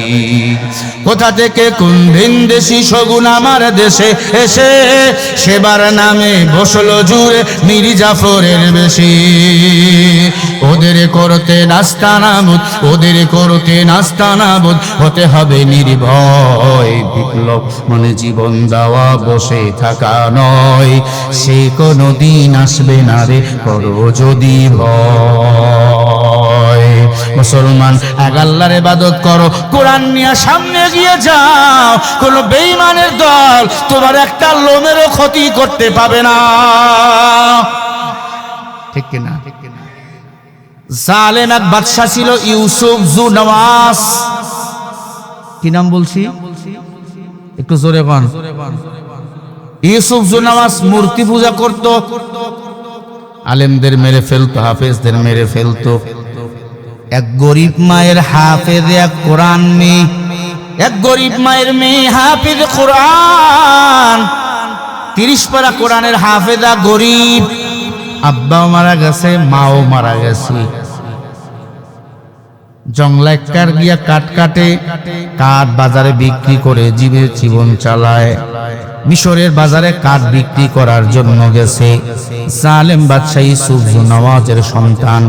কোথা থেকে কোন ভিনদেশি শগুন আমার দেশে এসে সেবার নামে বসলো জুড়ে মীর জাফরের বেশি। ওদের করতে নাস্তানাবুদ, ওদের করতে নাস্তানাবুদ হতে হবে নির্ভয়। বিপ্লব মানে জীবন দেওয়া, বসে থাকা নয়, সে কোনো দিন আসবে না রে, করো যদি ভয়। মুসলমান এক আল্লাহর ইবাদত করো, কোরআন নিয়ে সামনে এগিয়ে যাও, কোন বেঈমানের দল তোমার একটা লোমেরও ক্ষতি করতে পাবে না। ঠিক কিনা? জালেম এক বাদশা ছিল ইউসুফ জু নওয়াজ। কি নাম বলছি? একটু জোরে বল। ইউসুফ জু নওয়াজ মূর্তি পূজা করত, আলেমদের মেরে ফেলতো, হাফেজদের মেরে ফেলতো। এক গরিব মায়ের হাফেজ এক কোরআন মেয়ে, এক গরিব মায়ের মেয়ে হাফেজ কোরআন, 30 পারা কোরআনের হাফেজা, গরিব, আব্বাও মারা গেছে, মাও মারা গেছে। জংলায় কার গিয়া কাঠ কাটে, কাঠ বাজারে বিক্রি করে জীবন চালায়। মিশরের বাজারে কাঠ বিক্রি করার জন্য গেছে। জালেম বাদশা ইউসুফ জু নওয়াজের সন্তান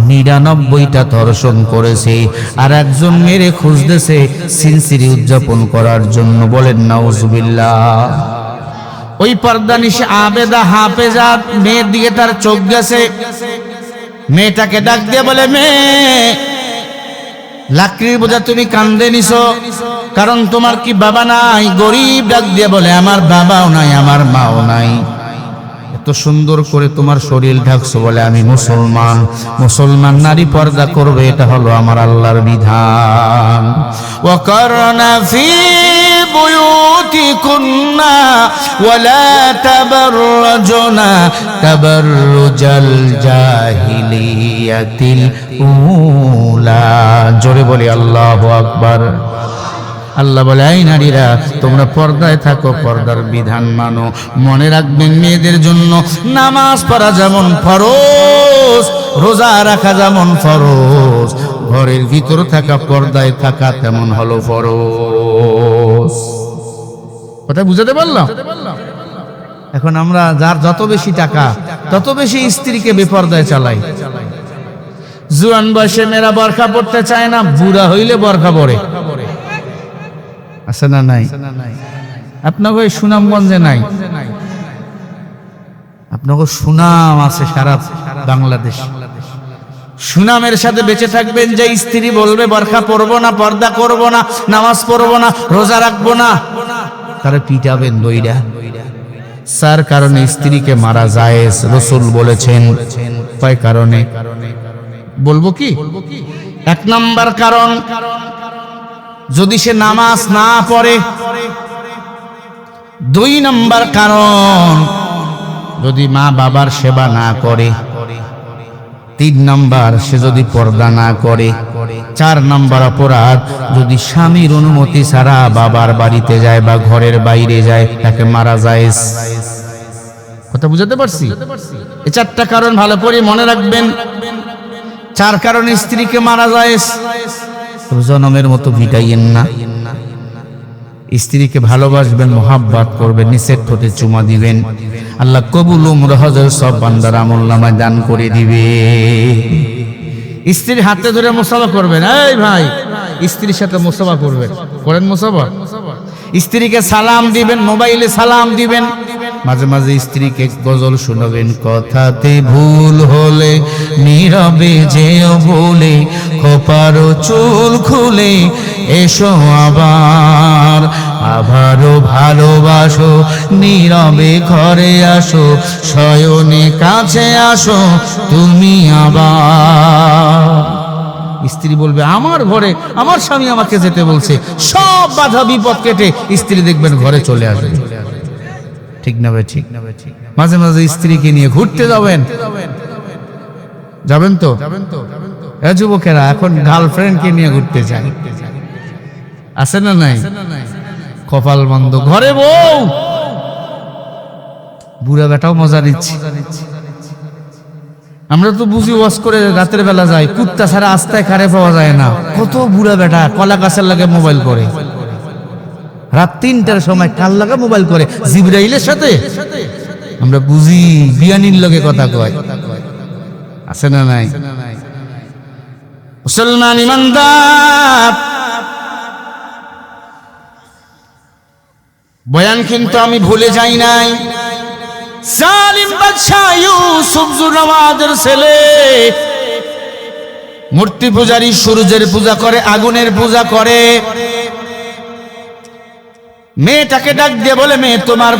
99টা ধর্ষণ করেছে, আর একজন মেরে খুঁজতেছে সিনসিরি উদযাপন করার জন্য। বলেন নাউজুবিল্লাহ। ওই পর্দানিশী আবেদা হাফেজা মেয়ের দিকে তার চোখ গেছে। মেয়েটাকে ডাক দিয়ে বলে, মেয়ে, লাকড়ির বোঝা তুমি কান্দে নিছো, কারণ তোমার কি বাবা নাই? গরিব ডাক দিয়ে বলে, আমার বাবাও নাই, আমার মাও নাই। এত সুন্দর করে তোমার শরীর ঢাকছো বলে আমি মুসলমান। মুসলমান নারী পর্দা করবে, এটা হলো আমার আল্লাহর বিধান। ওয়াকারনা ফি বুয়ুতিকুন্না ওয়ালা তাবাররুজনা তাবাররুজাল জাহিলিয়াতিল উলা। জোরে বলি আল্লাহু আকবার। আল্লাহ বলে, এই নারীরা তোমরা পর্দায় থাকো, পর্দার বিধান মানো। মনে রাখবেন, মেয়েদের জন্য নামাজ পড়া যেমন ফরজ, রোজা রাখা যেমন ফরজ, ঘরের ভিতর থাকা, পর্দায় থাকা তেমন হলো ফরজ। কথা বুঝাতে পারলাম? এখন আমরা যার যত বেশি টাকা তত বেশি স্ত্রীকে বেপর্দায় চালাই। জুয়ান বয়সে মেয়েরা বরখা পড়তে চায় না, বুড়া হইলে বরখা পড়ে। আছে না নাই? আপনাকে সুনামগঞ্জে নাই? আপনাকে সুনাম আছে সারা বাংলাদেশ। সুনামের সাথে বেঁচে থাকবেন যে স্ত্রী বলবে বরখা পরবো না, পর্দা করব না, নামাজ পড়বো না, রোজা রাখবো না, তারা পিটাবেন দইরা। সার কারণে স্ত্রীকে মারা জায়েজ, রাসূল বলেছেন। কয় কারণে বলবো কি? 1 নাম্বার কারণ, যদি সে নামাজ না পড়ে। 2 নাম্বার কারণ, যদি মা বাবার সেবা না করে। 3 নাম্বার, সে যদি পর্দা না করে। 4 নাম্বার অপরাধ, যদি স্বামীর অনুমতি ছাড়া বাবার বাড়িতে যায় বা ঘরের বাইরে যায়, তাকে মারা যায়। কথা বুঝাতে পারছি? এই 4টা কারণ ভালো করে মনে রাখবেন। 4 কারণে স্ত্রীকে মারা যায়। জনমের মতো ভিটাইয়েন না। স্ত্রীকে ভালোবাসবেন, মোহাব্বত করবেন, নিষেধ হতে চুমা দিবেন। আল্লাহ কবুল উমরা হজের সব বান্দার আমলনামায় দান করে দিবে। স্ত্রীর হাতে ধরে মুসাফা করবেন। এই ভাই, স্ত্রীর সাথে মুসাফা করবেন, করেন মুসাফা। স্ত্রীকে সালাম দিবেন, মোবাইলে সালাম দিবেন। মাঝে মাঝে স্ত্রীকে গজল শোনাবেন। কথাতে ভুল হলে নীরবে যেও বলে, খোপার চুল খুলে এসো আবার, আবারও ভালোবাসা নীরবে ঘরে আসো, শয়নে কাছে আসো তুমি আবার। স্ত্রী বলবে আমার ঘরে আমার স্বামী আমাকে যেতে বলছে, সব বাধা বিপদ কেটে স্ত্রী দেখবেন ঘরে চলে আসবে। ঠিক না ভাই? ঠিক। মাঝে মাঝে স্ত্রীকে নিয়ে ঘুরতে যাবেন তো যুবকেরা এখন গার্লফ্রেন্ডকে নিয়ে ঘুরতে যায়, আছে না নাই? কপাল বন্ধ, ঘরে বউ, বুড়া বেটাও মজা নিচ্ছে। আমরা তো বুঝি ওয়াজ করে রাতের বেলা যাই, কুত্তা ছাড়া আস্তায় খারে পাওয়া যায় না। কত বুড়া বেটা কলা গাছের লাগে মোবাইল করে, রাত 3টার সময় কাল লাগা মোবাইল করে জিবরাইলের সাথে। আমরা বুঝি বিয়ানির লগে কথা কয়, আছে না নাই? মুসলমান ইমানদার, বয়ান কিন্তু আমি ভুলে যাই নাই। জালিম বাদশা ইউসুফ জুনামাদের ছেলে, মূর্তি পূজারী, সূর্যের পূজা করে, আগুনের পূজা করে। মেয়েটাকে ডাক দিয়ে বলে, মেয়ে তোমার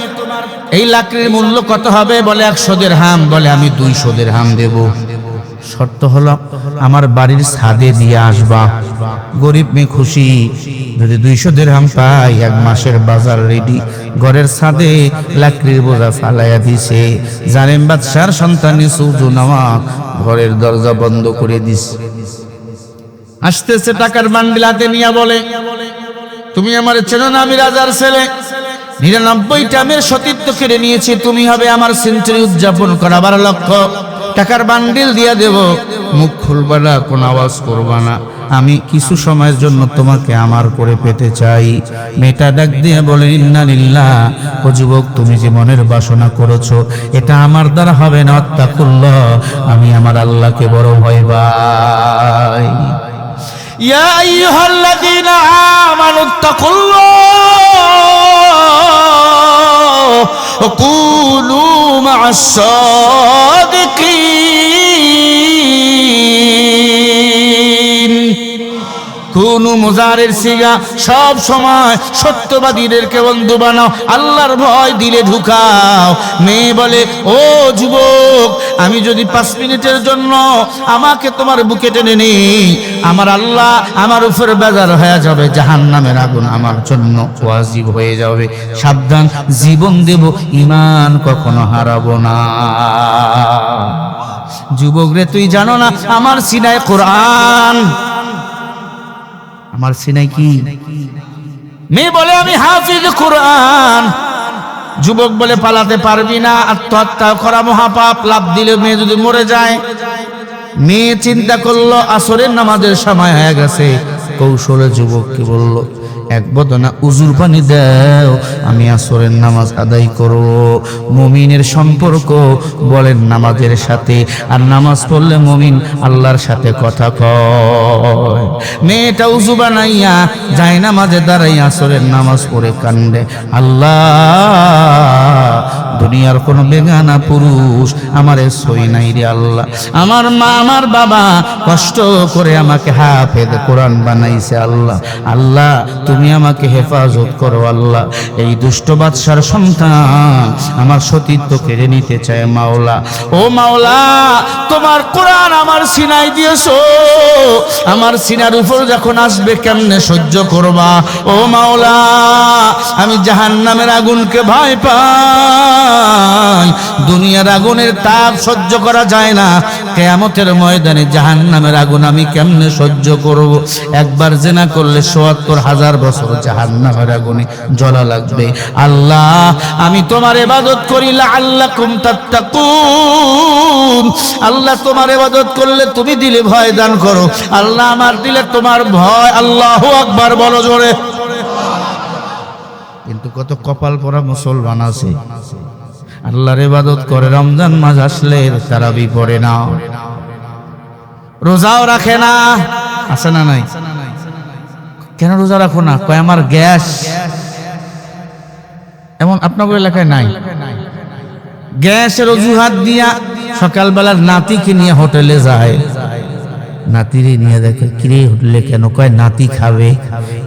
এই লাকড়ির মূল্য কত হবে? বলে 100 দিরহাম। বলে আমি 200 দিরহাম দেব, শর্ত হলো আমার বাড়ির ছাদে দিয়ে আসবা। গরিব মেয়ে খুশি, যদি 200 দিরহাম পাই 1 মাসের বাজার রেডি। ঘরের ছাদে লাকড়ির বোঝা ফালাইয়া দিছে। জালিম বাদশার সন্তান ইউসুফ জুনামা ঘরের দরজা বন্ধ করে দিছে। আসতেছে টাকার বান্ডিল হাতে নিয়ে বলে, তুমি আমার চেনো না? আমি রাজার ছেলে, 99টা মেয়ের সতীত্ব কেড়ে নিয়েছি, তুমি হবে আমার সেঞ্চুরি উদযাপন করাবার লক্ষ্য। টাকার বান্ডিল দিয়া দেব, মুখ খুলবা না, কোন আওয়াজ করবা না, আমি কিছু সময়ের জন্য তোমাকে আমার করে পেতে চাই। মেয়েটা ডাক দিয়ে বলে, ইন্না লিল্লাহ। ও যুবক, তুমি যে মনের বাসনা করেছো এটা আমার দ্বারা হবে না। আত্তাকুল্লাহ, আমি আমার আল্লাহকে বড় ভয় পাই। ইয়া আইয়ুহাল্লাযীনা আমানুত্তাকুল্লাহ ওয়া কুনু মা'আস সাদিকিন। কোন মুজারের সিগা, সব সময় সত্যবাদীদেরকে বন্ধু বানাও, আল্লাহর ভয় দিলে ঢুকাও। মেয়ে বলে, ও যুবক, আমি যদি 5 মিনিটের জন্য আমাকে তোমার বুকে টেনে নেই, আমার আল্লাহ আমার উপর বেজার হয়ে যাবে, জাহান্নামের আগুন আমার জন্য ওয়াজিব হয়ে যাবে। সাবধান, জীবন দেব, ঈমান কখনো হারাবো না। যুবক রে, তুই জানো না আমার সিনায় কোরআন, আমার সিনাই কি? মেয়ে বলে, আমি হাফিজ কোরআন। যুবক বলে, পালাতে পারবি না, আত্মহত্যা করা মহাপাপ, লাভ দিলে মেয়ে যদি মরে যায়। মেয়ে চিন্তা করলো আসরের নামাজের সময় হয়ে গেছে, কৌশলে যুবককে বলল, এক বদনা উজুর পানি দাও, আমি আসরের নামাজ আদায় করব। মুমিনের সম্পর্ক বলেন নামাজের সাথে, আর নামাজ পড়লে মুমিন আল্লাহর সাথে কথা কয়। মেয়েটা উজু বানাইয়া যায় নামাজে দাঁড়াই আসরের নামাজ পড়ে কান্দে, আল্লাহ, দুনিয়ার কোন বেগানা পুরুষ আমারে সই নাই রে আল্লাহ। আমার মা আমার বাবা কষ্ট করে আমাকে হাফেজ কোরআন বানাইছে আল্লাহ। আল্লাহ, তুমি আমাকে হেফাজত করো আল্লাহ। এই দুষ্ট বাদশার সন্তান আমার সতীত্ব কেড়ে নিতে চায় মাওলা। ও মাওলা, তোমার কোরআন আমার সিনায় দিয়েছো, আমার সিনার উপর যখন আসবে কেমনে সহ্য করবা? ও মাওলা, আমি জাহান্নামের আগুনকে ভয় পাই, দুনিয়ার আগুনের তাপ সহ্য করা যায় না, কিয়ামতের ময়দানে জাহান্নামের আগুন আমি কেমনে সহ্য করব? একবার জিনা করলে ৭৪,০০০ বছর জাহান্নামের আগুনে জ্বলা লাগবে। আল্লাহ, আমি তোমার ইবাদত করি লাআল্লাকুম তাত্তাকুন। আল্লাহ, তোমার ইবাদত করলে তুমি দিলে ভয় দান করো। আল্লাহ, আমার দিলে তোমার ভয়। আল্লাহু আকবার বলো জোরে। কিন্তু কত কপাল পরা মুসলমান আছে, আল্লাহর ইবাদত করে, রমজান মাস আসলে তারাবি পড়ে না, রোজাও রাখে না, আছে না নাই? কেন রোজা রাখো না? কয় আমার গ্যাস। এমন আপনাদের এলাকায় নাই? গ্যাসের অজুহাত দিয়া সকালবেলার নাতিকে নিয়ে হোটেলে যায়, নাতিরে নিয়ে দেখে কিরে উঠলে কেন, কয় নাতি খাবে।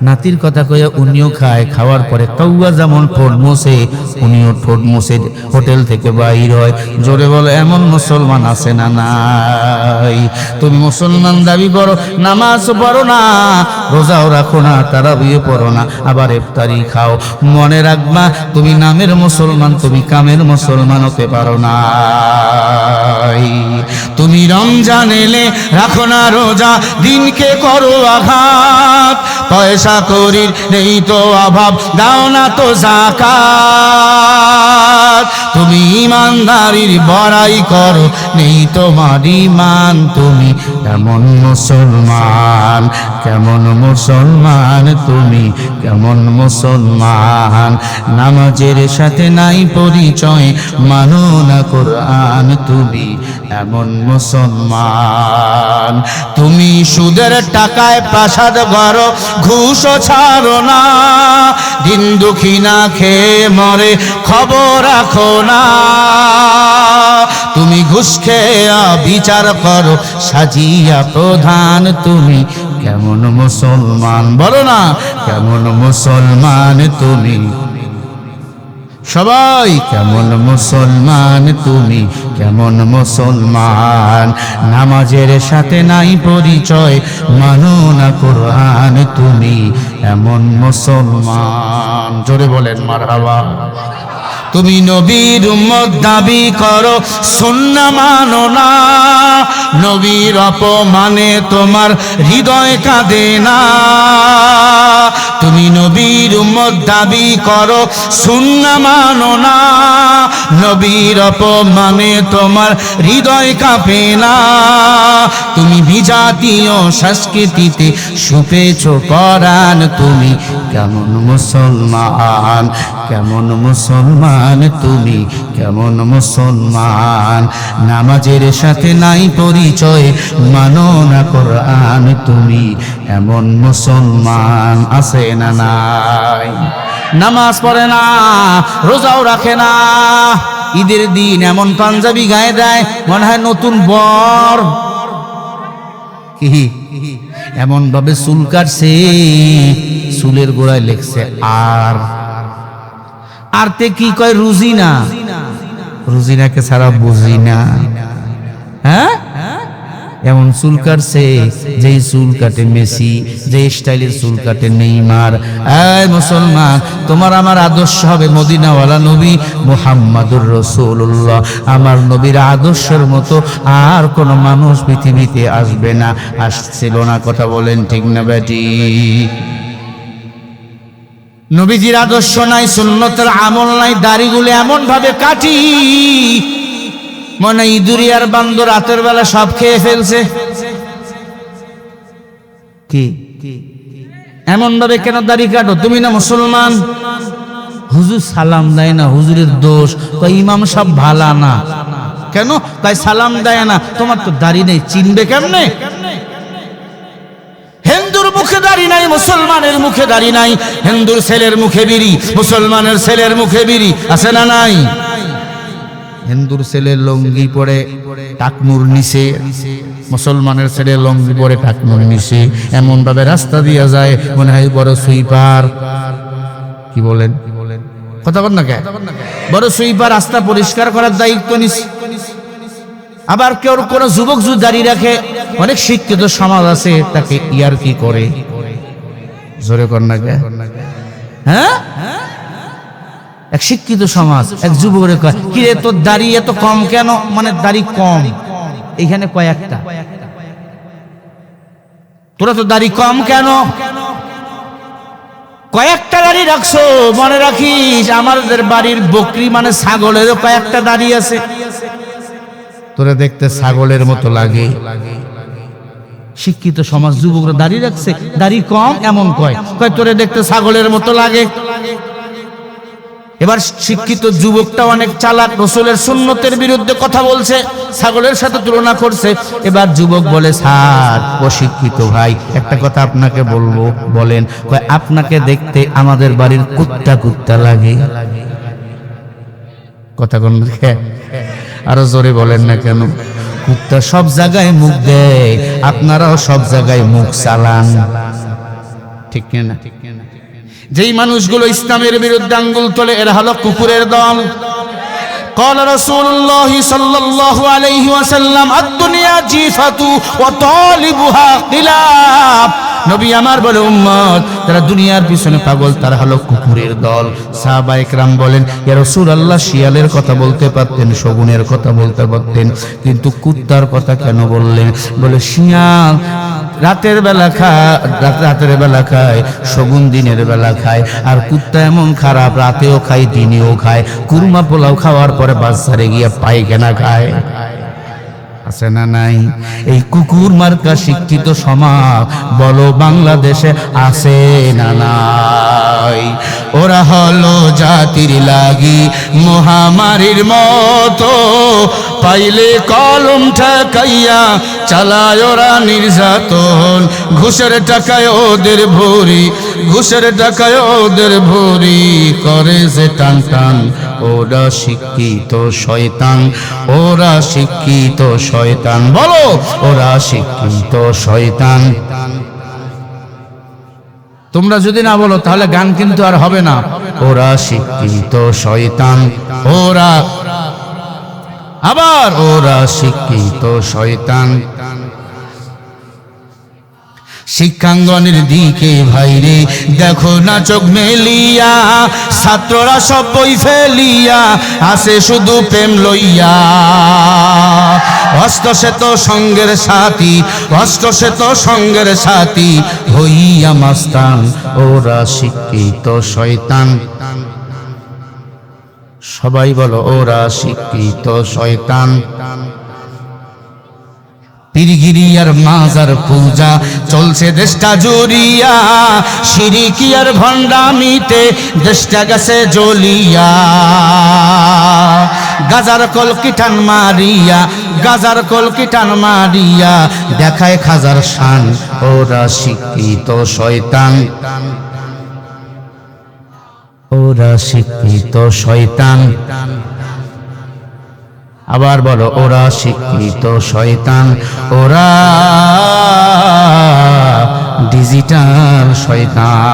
নাতির কথা কয়ে উনিও খায়, খাওয়ার পরে কাউয়া যেমন ঠোঁট মোছে উনিও ঠোঁট মোছে হোটেল থেকে বাইর হয়। জোরে বলো এমন মুসলমান আছে না নাই? তুমি মুসলমান দাবি করো, নামাজ পড়ো না, রোজাও রাখো না, তারাবিও পড়ো না, আবার ইফতারি খাও, মনে রাখবা তুমি নামের মুসলমান, তুমি কামের মুসলমান হতে পারো না। তুমি রমজান এলে রাখো না রোজা, দিনকে করো আঘাত, পয়সা করির নেই তো অভাব, দাও না তো যাকাত। তুমি ইমানদারির বড়াই করো, নেই তোমার ঈমান, তুমি কেমন মুসলমান, কেমন মুসলমান, তুমি কেমন মুসলমান? নামাজের সাথে নাই পরিচয়, মানো না কোরআন, তুমি এমন মুসলমান। তুমি সুদের টাকায় প্রাসাদ গড়ো, ঘুষও ছাড়ো না, দিন দুঃখী না খেয়ে মরে খবর রাখো না। তুমি ঘুষ খেয়া বিচার করো, সাজিয়া প্রধান, তুমি কেমন মুসলমান? বলো না কেমন মুসলমান তুমি? সবাই কেমন মুসলমান তুমি, কেমন মুসলমান? নামাজের সাথে নাই পরিচয়, মানো না কোরআন, তুমি এমন মুসলমান। জোরে বলেন মারহাবা। তুমি নবীর উম্মত দাবি করো, সুন্নাহ মানো না, নবীর অপমানে তোমার হৃদয় কাঁদে না। তুমি নবীর উম্মত দাবি করো, সুন্নাহ মানো না, নবীর অপমানে তোমার হৃদয় কাঁপে না। তুমি বিজাতীয় সংস্কৃতিতে শুপেছো পরাণ, তুমি কেমন মুসলমান, কেমন মুসলমান তুমি, কেমন মুসলমান? নামাজের সাথে নাই পরিচয়, মানো না কোরআন, তুমি এমন মুসলমান আছে না নাই? নামাজ পড়ে না, রোজাও রাখে না, ঈদের দিন এমন পাঞ্জাবি গায়ে দেয় মনে হয় নতুন বর। কি এমন ভাবে চুল কাটছে, চুলের গোড়ায় লেখছে আর, আরতে কি কয় রুজিনা, রুজিনাকে ছাড়া বুঝি না। হ্যাঁ এমন চুল কাটছে, যেই চুল কাটে মেসি, যে স্টাইলের চুল কাটে নেইমার। এই মুসলমান, তোমার আমার আদর্শ হবে মদিনাওয়ালা নবী মুহাম্মাদুর রাসূলুল্লাহ। আমার নবীর আদর্শের মতো আর কোন মানুষ পৃথিবীতে আসবে না, আসছিল না। কথা বলেন ঠিক না বেটি? নবীজির আদর্শ নাই, সুন্নতের আমল নাই, দাড়িগুলো এমন ভাবে কাটি মনে ইঁদুরি আর বান্দর রাতের বেলা সব খেয়ে ফেলছে। কি এমন ভাবে কেন দাড়ি কাটো? তুমি না মুসলমান? হুজুর সালাম দেয় না, হুজুরের দোষ। কই ইমাম সব ভালা না। কেন? তাই সালাম দেয় না। তোমার তো দাড়ি নেই, চিনবে কেমনে? হিন্দুর মুখে দাড়ি নাই, মুসলমানের মুখে দাড়ি নাই। হিন্দুর ছেলের মুখে বিড়ি, মুসলমানের ছেলের মুখে বিড়ি আছে না নাই? হিন্দুর ছেলে লঙ্গি পরে টাকনুর নিচে, মুসলমানের ছেলে লঙ্গি পরে টাকনুর নিচে, এমন ভাবে রাস্তা দিয়া যায় মনে হয় বড় সুইপার। কি বলেন? কথা বল না কে? বড় সুইপার রাস্তা পরিষ্কার করার দায়িত্ব নিছে। আবার কেউ কোন যুবক যদি দাঁড়িয়ে রাখে, অনেক শিক্ষিত সমাজ আছে তাকে ইয়ার কি করে। জোরে কর না কে? হ্যাঁ, এক শিক্ষিত সমাজ এক যুবকের কয়, কি রে তোর দাড়ি এত কম কেন? মানে দাড়ি কম এখানে কয়েকটা, তোরা তো দাড়ি কম কেন? কয়েকটা দাড়ি রাখছো, মনে রাখিস আমাদের বাড়ির বকরি মানে ছাগলেরও কয়েকটা দাড়ি আছে। তোরা দেখতে ছাগলের মতো লাগে। শিক্ষিত সমাজ যুবকরা দাড়ি রাখছে, দাড়ি কম এমন কয়, তোরে দেখতে ছাগলের মতো লাগে। এবার শিক্ষিত যুবকটা অনেক চালাক, রাসূলের সুন্নতের বিরুদ্ধে কথা বলছে, ছাগলের সাথে তুলনা করছে। এবার যুবক বলে, স্যার অশিক্ষিত ভাই একটা কথা আপনাকে বলবো, বলেন। আপনাকে দেখতে আমাদের বাড়ির কুত্তা কুত্তা লাগে। কথা কোন আরো জোরে বলেন না কেন? কুত্তা সব জায়গায় মুখ দেয়, আপনারাও সব জায়গায় মুখ চালান, ঠিক না? যেই মানুষগুলো ইসলামের বিরুদ্ধে আঙ্গুল তোলে এরা হলো কুকুরের দল। قال رسول الله صلى الله عليه وسلم الدنيا جيفة وطالبها قلاب। নবী আমার বলে উম্মত যারা দুনিয়ার পিছনে পাগল তারা হলো কুকুরের দল। সাহাবায়ে কেরাম বলেন ইয়া রাসূলুল্লাহ শিয়ালের কথা বলতে পারতেন, শগুনের কথা বলতে পারতেন, কিন্তু কুত্তার কথা কেন বললেন? বলে শিয়াল রাতের বেলা খায়, শগুন দিনের বেলা খায়, আর কুত্তা এমন খারাপ রাতেও খায় দিনেও খায়। কুরমা পোলাও খাওয়ার পরে বাজারে গিয়ে পায়খানা খায়, আছে না নাই? এই কুকুর মার্কা শিক্ষিত সমাজ বলো বাংলাদেশে আছে না নাই? ওরা হলো জাতির লাগি মহামারীর মতো, পাইলে কলম ঠেকাইয়া চালায় ওরা নির্যাতন। ঘুষের টাকায় ওদের ভরি, ঘুষের টাকায় ওদের ভরি, করে যে টান টান। ওরা শিক্ষিত শয়তান, ওরা শিক্ষিত শয়তান, বলো ওরা শিক্ষিত শয়তান। তোমরা যদি না বলো তাহলে গান কিন্তু আর হবে না। ওরা শিক্ষিত শয়তান, ওরা আবার ওরা শিক্ষিত শয়তান। শিক্ষাঙ্গনের দিকে ভাইরে দেখো না চোখ মেলিয়া, ছাত্ররা সব বই ফেলিয়া আসে শুধু প্রেম লইয়া। হস্তশ্বেত সঙ্গের সাথী, হস্তশ্বেত সঙ্গের সাথী হইয়া মাস্তান। ওরা শিক্ষিত শয়তান, সবাই বলো ওরা শিক্ষিত শয়তান। পীরগিরি আর মাজার পূজা চলছে দেশটা জুড়িয়া, শিরিকি আর ভণ্ডামিতে দেশটা গেছে জ্বলিয়া। গাজার কলকি টান মারিয়া, গাজার কলকি টান মারিয়া দেখায় খাজার শান। ওরা শিক্ষিত শয়তান, ওরা শিক্ষিত শয়তান। আবার বলো ওরা শিক্ষিত শয়তান, ওরা ডিজিটাল শয়তান,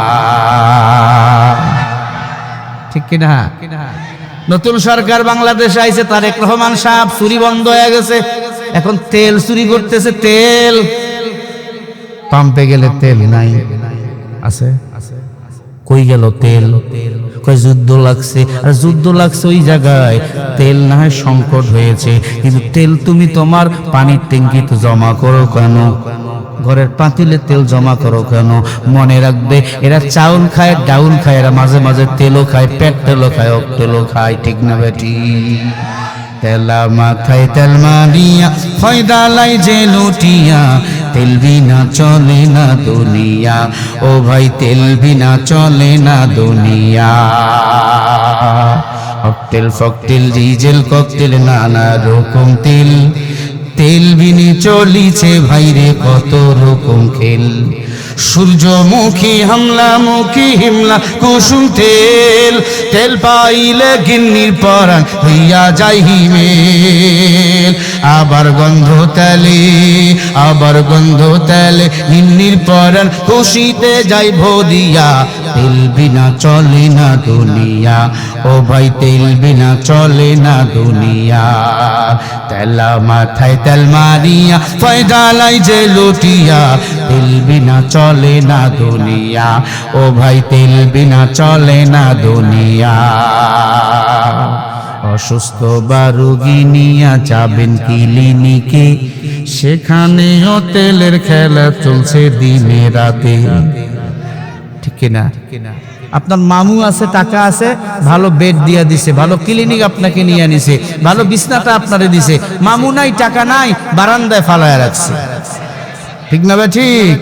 ঠিক কিনা? নতুন সরকার বাংলাদেশে আইছে, তারেক রহমান সাহেব চুরি বন্ধ হয়ে গেছে, এখন তেল চুরি করতেছে। তেল পাম্পে গেলে তেল নাই, আছে কই গেল তেল? কই যুদ্ধ লাগছে, আর যুদ্ধ লাগছে ওই জায়গায় তেল না হয় সংকট হয়েছে, কিন্তু তেল তুমি তোমার পানির ট্যাঙ্কিতে জমা করো কেন? ঘরের পাতিলে তেল জমা করো কেন? মনে রাখবে এরা চাউল খায়, ডাউল খায়, এরা মাঝে মাঝে তেলও খায়, পেট তেলও খায়, অক্টেলও খায়, ঠিক না বেটি? তেলা মাথায় তেল মারিয়া ফয়দা লাই যে লুটিয়া, তেল বিনা চলে না দুনিয়া। ও ভাই তেল বিনা চলে না দুনিয়া। ককটেল ফকটেল ডিজেল ককটেল নানা রকম তেল, তেল বিনে চলিছে ভাইরে কত রকম খেল। সূর্যমুখী হামলামুখী হিমলা কুসুম তেল, তেল পাইলে গিন্নির পরাণ হইয়া যাই হিমেল। আবার গন্ধ তেলে, আবার গন্ধ তেলে গিন্নির পরাণ খুশিতে যাই ভরিয়া। তেল বিনা চলে না দুনিয়া, ও ভাই তেল বিনা চলে না দুনিয়া। তেলা মাথায় তেল মারিয়া ফয়দা লাই যে লুটিয়া, তেল বিনা চলে না দুনিয়া। ও ভাই তেল বিনা চলে না দুনিয়া। অসুস্থ বা রোগী নিয়া যাবেন ক্লিনিকে, সেখানেও তেলের খেলা চলছে দিনে রাতে, ঠিক কিনা? আপনার মামু আছে, টাকা আছে, ভালো বেড দিয়া দিছে, ভালো ক্লিনিক আপনাকে নিয়ে নিছে, ভালো বিছনাটা আপনারে দিছে। মামু নাই, টাকা নাই, বারান্দায় ফালায় রাখছে, ঠিক না ভাই? ঠিক।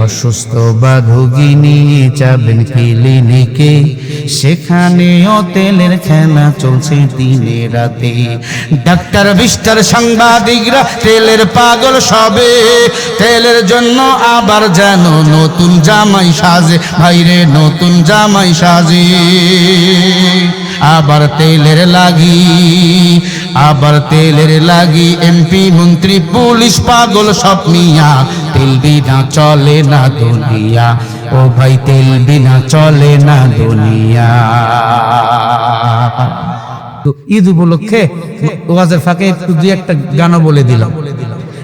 অসুস্থ বা রোগী নিয়ে যাবেন ক্লিনিকে, সেখানেও তেলের খেলা চলছে দিনে রাতে। ডাক্তার বিস্টার সাংবাদিকরা তেলের পাগল সবে, তেলের জন্য আবার যেন নতুন জামাই সাজে, ভাইরে নতুন জামাই সাজে। আবার তেলের লাগি, আবার তেলের লাগি এমপি মন্ত্রী পুলিশ পাগল সব মিয়া, তেল বিনা চলে না দুনিয়া, ও ভাই তেল বিনা চলে না দুনিয়া। তো ঈদ উপলক্ষে ওয়াজের ফাঁকে একটু দুই একটা গানও বলে দিলাম,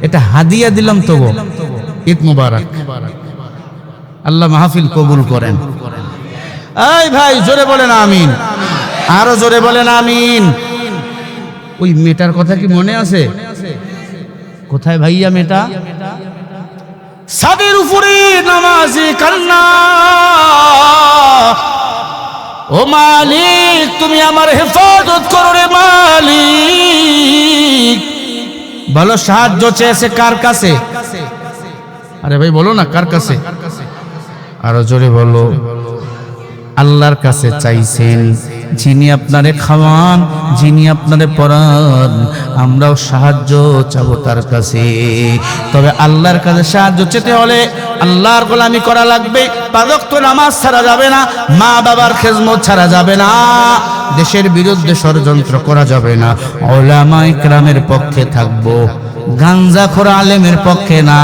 এটা হাদিয়া দিলাম। তবু ঈদ মুবারক, আল্লাহ মাহফিল কবুল করেন। এই ভাই জোরে বলেন আমিন, আরো জোরে বলেন আমিন। ওই মেয়েটার কথা কি মনে আছে? কোথায় ভাইয়া মেয়েটা? ছাদের উপরে নামাজে কান্না, ও মালিক তুমি আমার হেফাজত করো রে মালিক। ভালো সাহায্য চেয়েছে কার কাছে? আরে ভাই বলো না কার কাছে? আরো জোরে বলো। আল্লাহর কাছে চাইছেন, যিনি আপনারে খাওয়ান, যিনি আপনারে পড়ান। আমরাও সাহায্য চাবো তার কাছে। তবে আল্লাহর কাছে সাহায্য চেতে হলে আল্লাহর গোলামি করা লাগবে। পাঁচ ওয়াক্ত নামাজ ছাড়া যাবে না, মা বাবার খেজমত ছাড়া যাবে না, দেশের বিরুদ্ধে ষড়যন্ত্র করা যাবে না। উলামা ইকরামের পক্ষে থাকবো, গাঞ্জাখোর আলেমের পক্ষে না।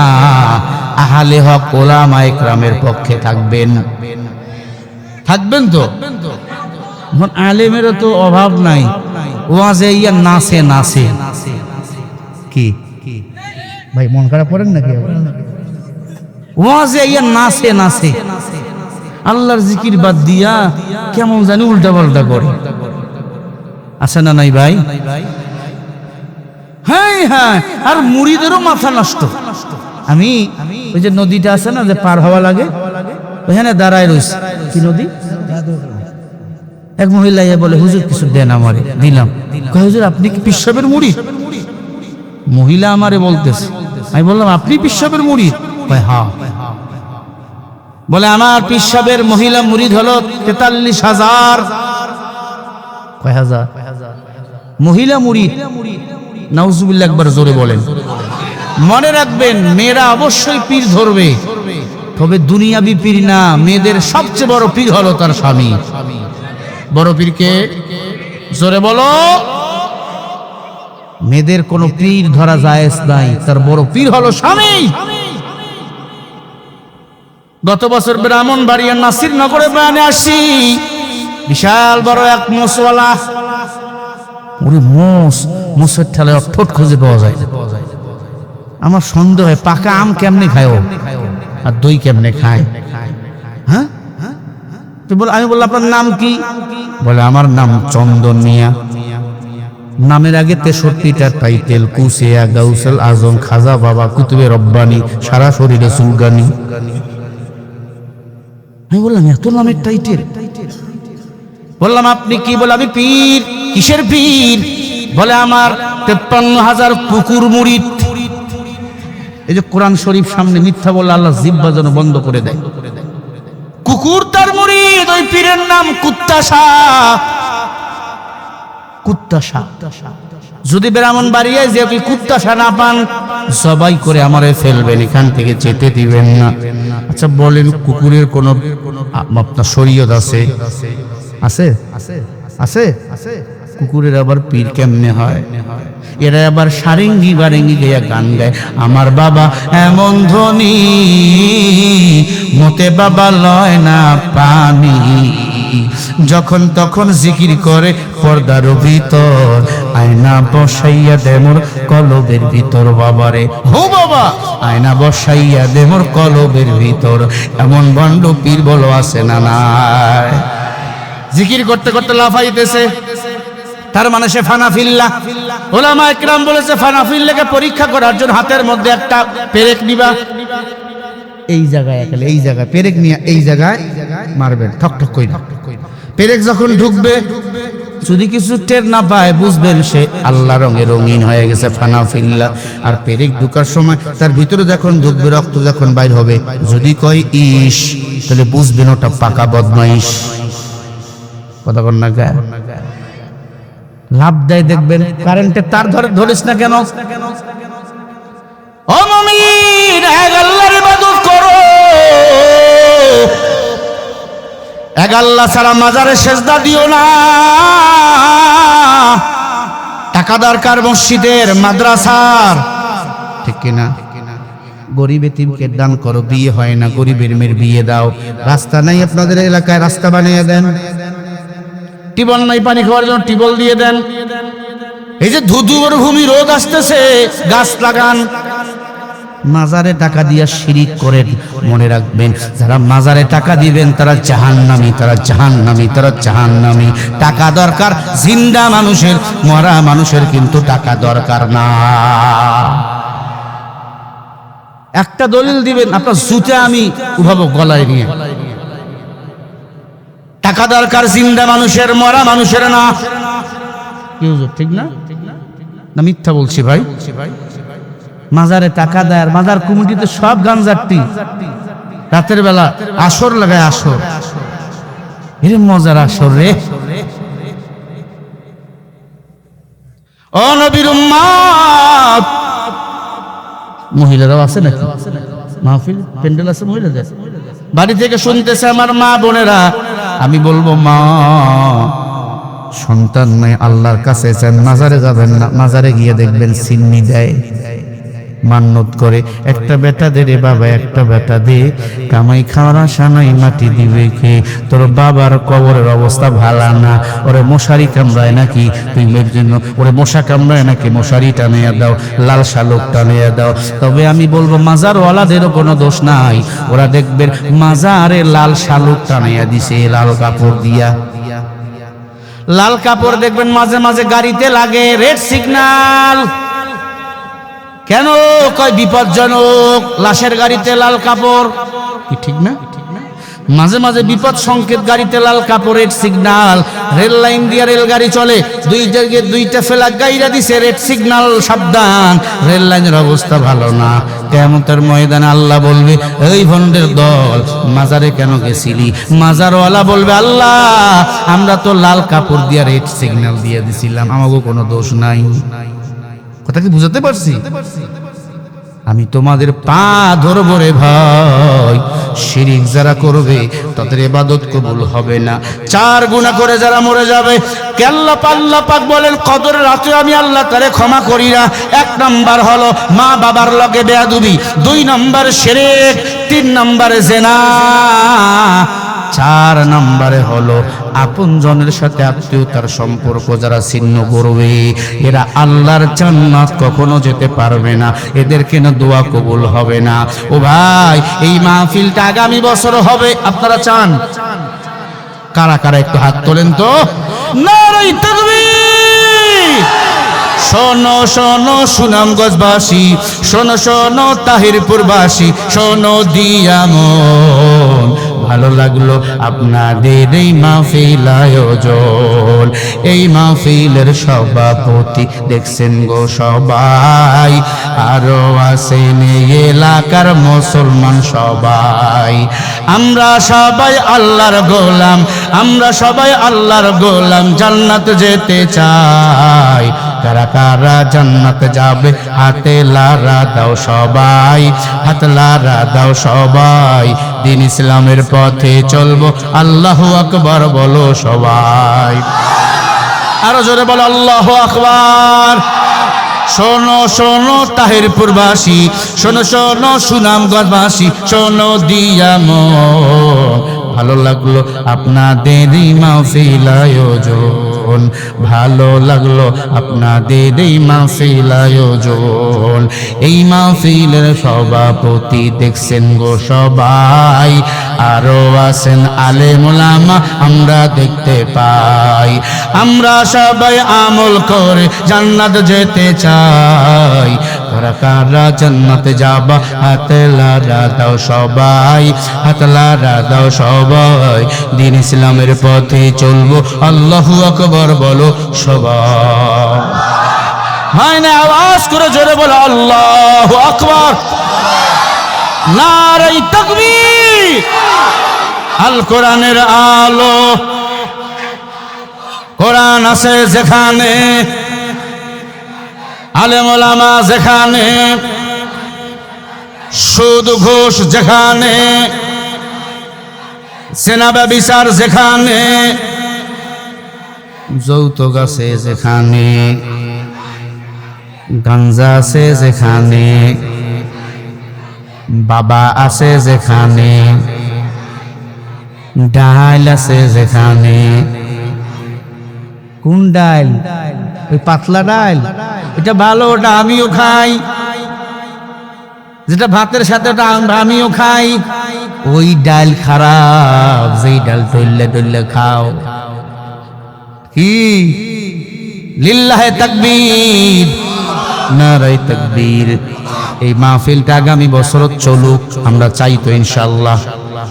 আহলে হক উলামা ইকরামের পক্ষে থাকবেন, থাকবেন তো। আলেমেরও তো অভাব নাই, ওয়াজে ইয়া নাচে নাচে। কি ভাই মন খারাপ করেন নাকি? ওয়াজে ইয়া নাচে নাচে, আল্লাহর জিকির বাদ দিয়া কেমন জানি উল্টা পাল্টা করে। আছে না নাই ভাই? হ্যাঁ হ্যাঁ, আর মুরিদেরও মাথা নষ্ট। আমি ওই যে নদীটা আছে না, যে পার হওয়া লাগে, ওখানে দাঁড়ায় রয়েছে। কি নদী? এক মহিলা বলে, হুজুর কিছু দেন আমারে। দিলাম। হুজুর আপনি কি পিসাবের মুড়ি? মহিলা আমারে বলতেছে। আমি বললাম আপনি পিসাবের মুড়ি? হ্যাঁ। বলে আমার পিসাবের মহিলা মুরিদ হলো 43,000। কয় হাজার মহিলা মুরিদ? নাউজুবিল্লাহ, একবার জোরে বলেন। মনে রাখবেন, মেয়েরা অবশ্যই পীর ধরবে, তবে দুনিয়াবি পীর না। মেয়েদের সবচেয়ে বড় পীর হলো তার স্বামী। বড় পীরকে জোরে বলো। মেয়েদের কোনো পীর ধরা জায়েজ নাই, তার বড় পীর হলো স্বামী। গত বছর ব্রাহ্মণবাড়িয়ার নাসিরনগরে বয়ানে আসি, বিশাল বড় এক মোষওয়ালা। ওরে মোষের ঠেলায় অঠোট খুঁজে পাওয়া যায়। আমার সন্দেহ হয় পাকা আম কেমনে খায় আর দই কেমনে খায়। হ্যাঁ, আমি বললাম আপনার নাম কি? বলে আমার নাম চন্দন মিয়া। নামের আগে 63টা টাইটেল, কুসিয়া, গাউসুল আজম, খাজা বাবা, কুতুবে রব্বানি, সারা শরীরে চুলকানি। আমি বললাম এত নামের টাইটেল? বললাম আপনি কি? বলে আমি পীর। কিসের পীর? বলে আমার 53,000 পুকুর মুরিদ। এই যে কোরআন শরীফ সামনে মিথ্যা বলে আল্লাহ জিহ্বা যেন বন্ধ করে দেয়। কুকুর তার মুরিদ, ওই পীরের নাম কুত্তা শাহ। কুত্তা শাহ। যদি ব্রাহ্মণবাড়িয়ায় যে ওই কুত্তা শাহ না পান, সবাই করে আমারে ফেলবেন, এখান থেকে যেতে দিবেন না। আচ্ছা বলেন, কুকুরের কোন আপনার শরীয়ত আছে? আছে আছে আছে। কুকুরের আবার পীর কেমনে হয়? এরা আবার সারেঙ্গি বারেঙ্গি গিয়া গান গায়। আমার বাবা এমন ধনী, মতে বাবা লয় না পানি, যখন তখন জিকির করে পর্দার ভিতর, আয়না বসাইয়া দে মোর কলবের ভিতর। বাবারে হো বাবা, আয়না বসাইয়া দে মোর কলবের ভিতর। এমন ভণ্ড পীর বলো আছে না নাই? জিকির করতে করতে লাফাইতেছে, তার মানে সে ফানাফিল্লাহ। ওলামা ইকরাম বলেছে ফানাফিল্লাহকে পরীক্ষা করার জন্য হাতের মধ্যে একটা পেরেক নিবা, এই জায়গায় একালে এই জায়গায় পেরেক নিয়ে এই জায়গায় মারবেন, ঠক ঠক কইরা। পেরেক যখন ঢুকবে, যদি কিছু টের না পায়, বুঝবেন সে আল্লাহ রঙে রঙিন হয়ে গেছে, ফানাফিল্লাহ। আর পেরেক ঢুকার সময় তার ভিতরে যখন ঢুকবে, রক্ত যখন বাইর হবে, যদি কয় ইস, তাহলে বুঝবেন ওটা পাকা বদমাইশ। কথা বল না গায় লাভ দেয়। দেখবেন কারেন্টের তার ধরিস না কেন? ও মুমিন, আল্লাহর ইবাদত করো। এক আল্লাহ ছাড়া মাজারে সেজদা দিও না। টাকা দরকার মসজিদের, মাদ্রাসার, ঠিক কিনা? গরিব এতিমকে দান করো, বিয়ে হয় না গরিবের মেয়ের বিয়ে দাও। রাস্তা নাই আপনাদের এলাকায়, রাস্তা বানিয়ে দেন। টিবল নাই পানি খাওয়ার জন্য টিবল দিয়ে দেন। এই যে ধুধু মরুভূমি রোদ আসতেছে, গাছ লাগান। মাজারে টাকা দিয়া শিরিক করেন, মনে রাখবেন যারা মাজারে টাকা দিবেন তারা জাহান্নামী, তারা জাহান্নামী, তারা জাহান্নামী। টাকা দরকার জিন্দা মানুষের, মরা মানুষের কিন্তু টাকা দরকার না। একটা দলিল দিবেন, আপনার জুতে আমি উঠাবো গলায় নিয়ে। টাকা দরকার জিন্দা মানুষের, মরা মানুষের না। ঠিক না? না মিথ্যা বলছি ভাই? মাজারে টাকা দেয়, আর মাজার কমিটিতে সব গাঞ্জারটি রাতের বেলা আসর লাগায়, আসর। এর মজার আসর রে। ও নবীর উম্মত, মহিলারাও আছে নাকি মাহফিল প্যান্ডেল আছে? মহিলাদের বাড়ি থেকে শুনতেছে আমার মা বোনেরা। আমি বলবো মা, সন্তান নাই, আল্লাহর কাছে চান, মাজারে যাবেন না। মাজারে গিয়ে দেখবেন সিন্নি দেয়, মান্নত করে, একটা বেটা দে রে বাবা, একটা বেটা দে, কামাই খাওয়ার আশা নাই, মাটি দিবে কে? তোর বাবার কবরের অবস্থা ভালো না, ওরে মশারি কামড়ায় নাকি, তুই মেয়ের জন্য ওরে মশা কামড়ায় নাকি, মশারি টানিয়ে দাও, লাল শালুক টানিয়ে দাও। তবে আমি বলবো মাজারওয়ালাদেরও কোনো দোষ নাই, ওরা দেখবেন মাজারে লাল শালুক টানিয়ে দিছে, লাল কাপড় দিয়া। লাল কাপড় দেখবেন মাঝে মাঝে গাড়িতে লাগে, রেড সিগন্যাল। কেন? কয় বিপজ্জনক, লাশের গাড়িতে লাল কাপড়, কি ঠিক না? মাঝে মাঝে বিপদ সংকেত, গাড়িতে লাল কাপড়ের সিগন্যাল। রেল লাইন দিয়ে রেল গাড়ি চলে, দুই জায়গায় দুইটা ফ্ল্যাগ গাইরা দিছে, রেড সিগন্যাল, সাবধান। রেল লাইনের অবস্থা ভালো না। কিয়ামতের ময়দানে আল্লাহ বলবে, এই ভণ্ডের দল, মাজারে কেন গেছিলি? মাজারওয়ালা বলবে, আল্লাহ আমরা তো লাল কাপড় দিয়ে রেড সিগন্যাল দিয়ে দিছিলাম, আমাকে কোনো দোষ নাই। কথা কি বুঝাতে পারছি? আমি তোমাদের পা ধরবো রে ভাই। শিরিক যারা করবে তাদের ইবাদত কবুল হবে না। 4 গুনাহ করে যারা মরে যাবে, আল্লাহ পাক বলেন কদরের রাতে আমি আল্লাহ তারে ক্ষমা করি না। 1 নাম্বার হলো মা বাবার লগে বেয়াদবি, 2 নাম্বার শিরিক, 3 নাম্বারে জিনা, 4 নাম্বারে হলো আপনজনের সাথে আত্মীয়তার সম্পর্ক যারা ছিন্ন করবে, এরা আল্লাহর জান্নাত কখনো যেতে পারবে না, এদের কেন দোয়া কবুল হবে না। ও ভাই, এই মাহফিলটা আগামী বছর হবে, আপনারা চান? কারা কারা একটু হাত তোলেন তো। নারে তাকবীর! শোনো শোনো সুনামগঞ্জবাসী, শোনো শোনো তাহিরপুরবাসী, শোনো দিয়া মন, ভালো লাগলো আপনাদের এই মাহফিল আয়োজন। এই মাহফিলের সভাপতি দেখছেন গো সবাই, আরো আছেন এই এলাকার মুসলমান সবাই। আমরা সবাই আল্লাহর গোলাম, আমরা সবাই আল্লাহর গোলাম, জান্নাত যেতে চাই। কারা কারা জান্নাতে যাবে হাতে লারা দাও সবাই, হাত লারা দাও সবাই। দিন ইসলামের পথে চলবো, আল্লাহু আকবার বলো সবাই। আরো জোরে বলো আল্লাহু আকবার। শোনো শোনো তাহিরপুরবাসী, শোনো শোনো সুনামগঞ্জবাসী, শোনো দিয়া মন, ভালো লাগলো আপনাদের এই মাহফিল আয়োজন, ভালো লাগলো আপনাদের এই মাহফিল আয়োজন। এই মাহফিলের সভাপতি দেখছেন গো সবাই, আরো আছেন আলেম ওলামা আমরা দেখতে পাই। আমরা সবাই আমল করে জান্নাত যেতে চাই। কারা কারা জান্নাতে যাবা হাতে লারা দাও সবাই, হাত লারা দাও সবাই। দিন ইসলামের পথে চলবো, আল্লাহু আকবার বলো সবাই। হয় না আওয়াজ করে জোরে বলো আল্লাহু আকবার। নারে তাকবীর। আল কোরআনের আলো, কোরআন আছে যেখানে, আলেম ওলামা যেখানে, সুদ ঘুষ যেখানে, সেনা ব্যভিচার যেখানে, যৌতুক আছে যেখানে, গাঞ্জা আছে যেখানে, বাবা আছে যেখানে, ডাল আছে যেখানে। কোন ডাল? ওই পাতলা ডাল, এটা ভালো, ওটা আমিও খাই। যেটা ভাতের সাথে ওটা আমিও খাই। ওই ডাল খারাপ, যেই ডাল টললে টললে খাও। কি? লিল্লাহে তাকবীর, নারায়ে তাকবীর। এই মাহফিলটা আগামী বছর চলুক, আমরা চাই তো ইনশাআল্লাহ।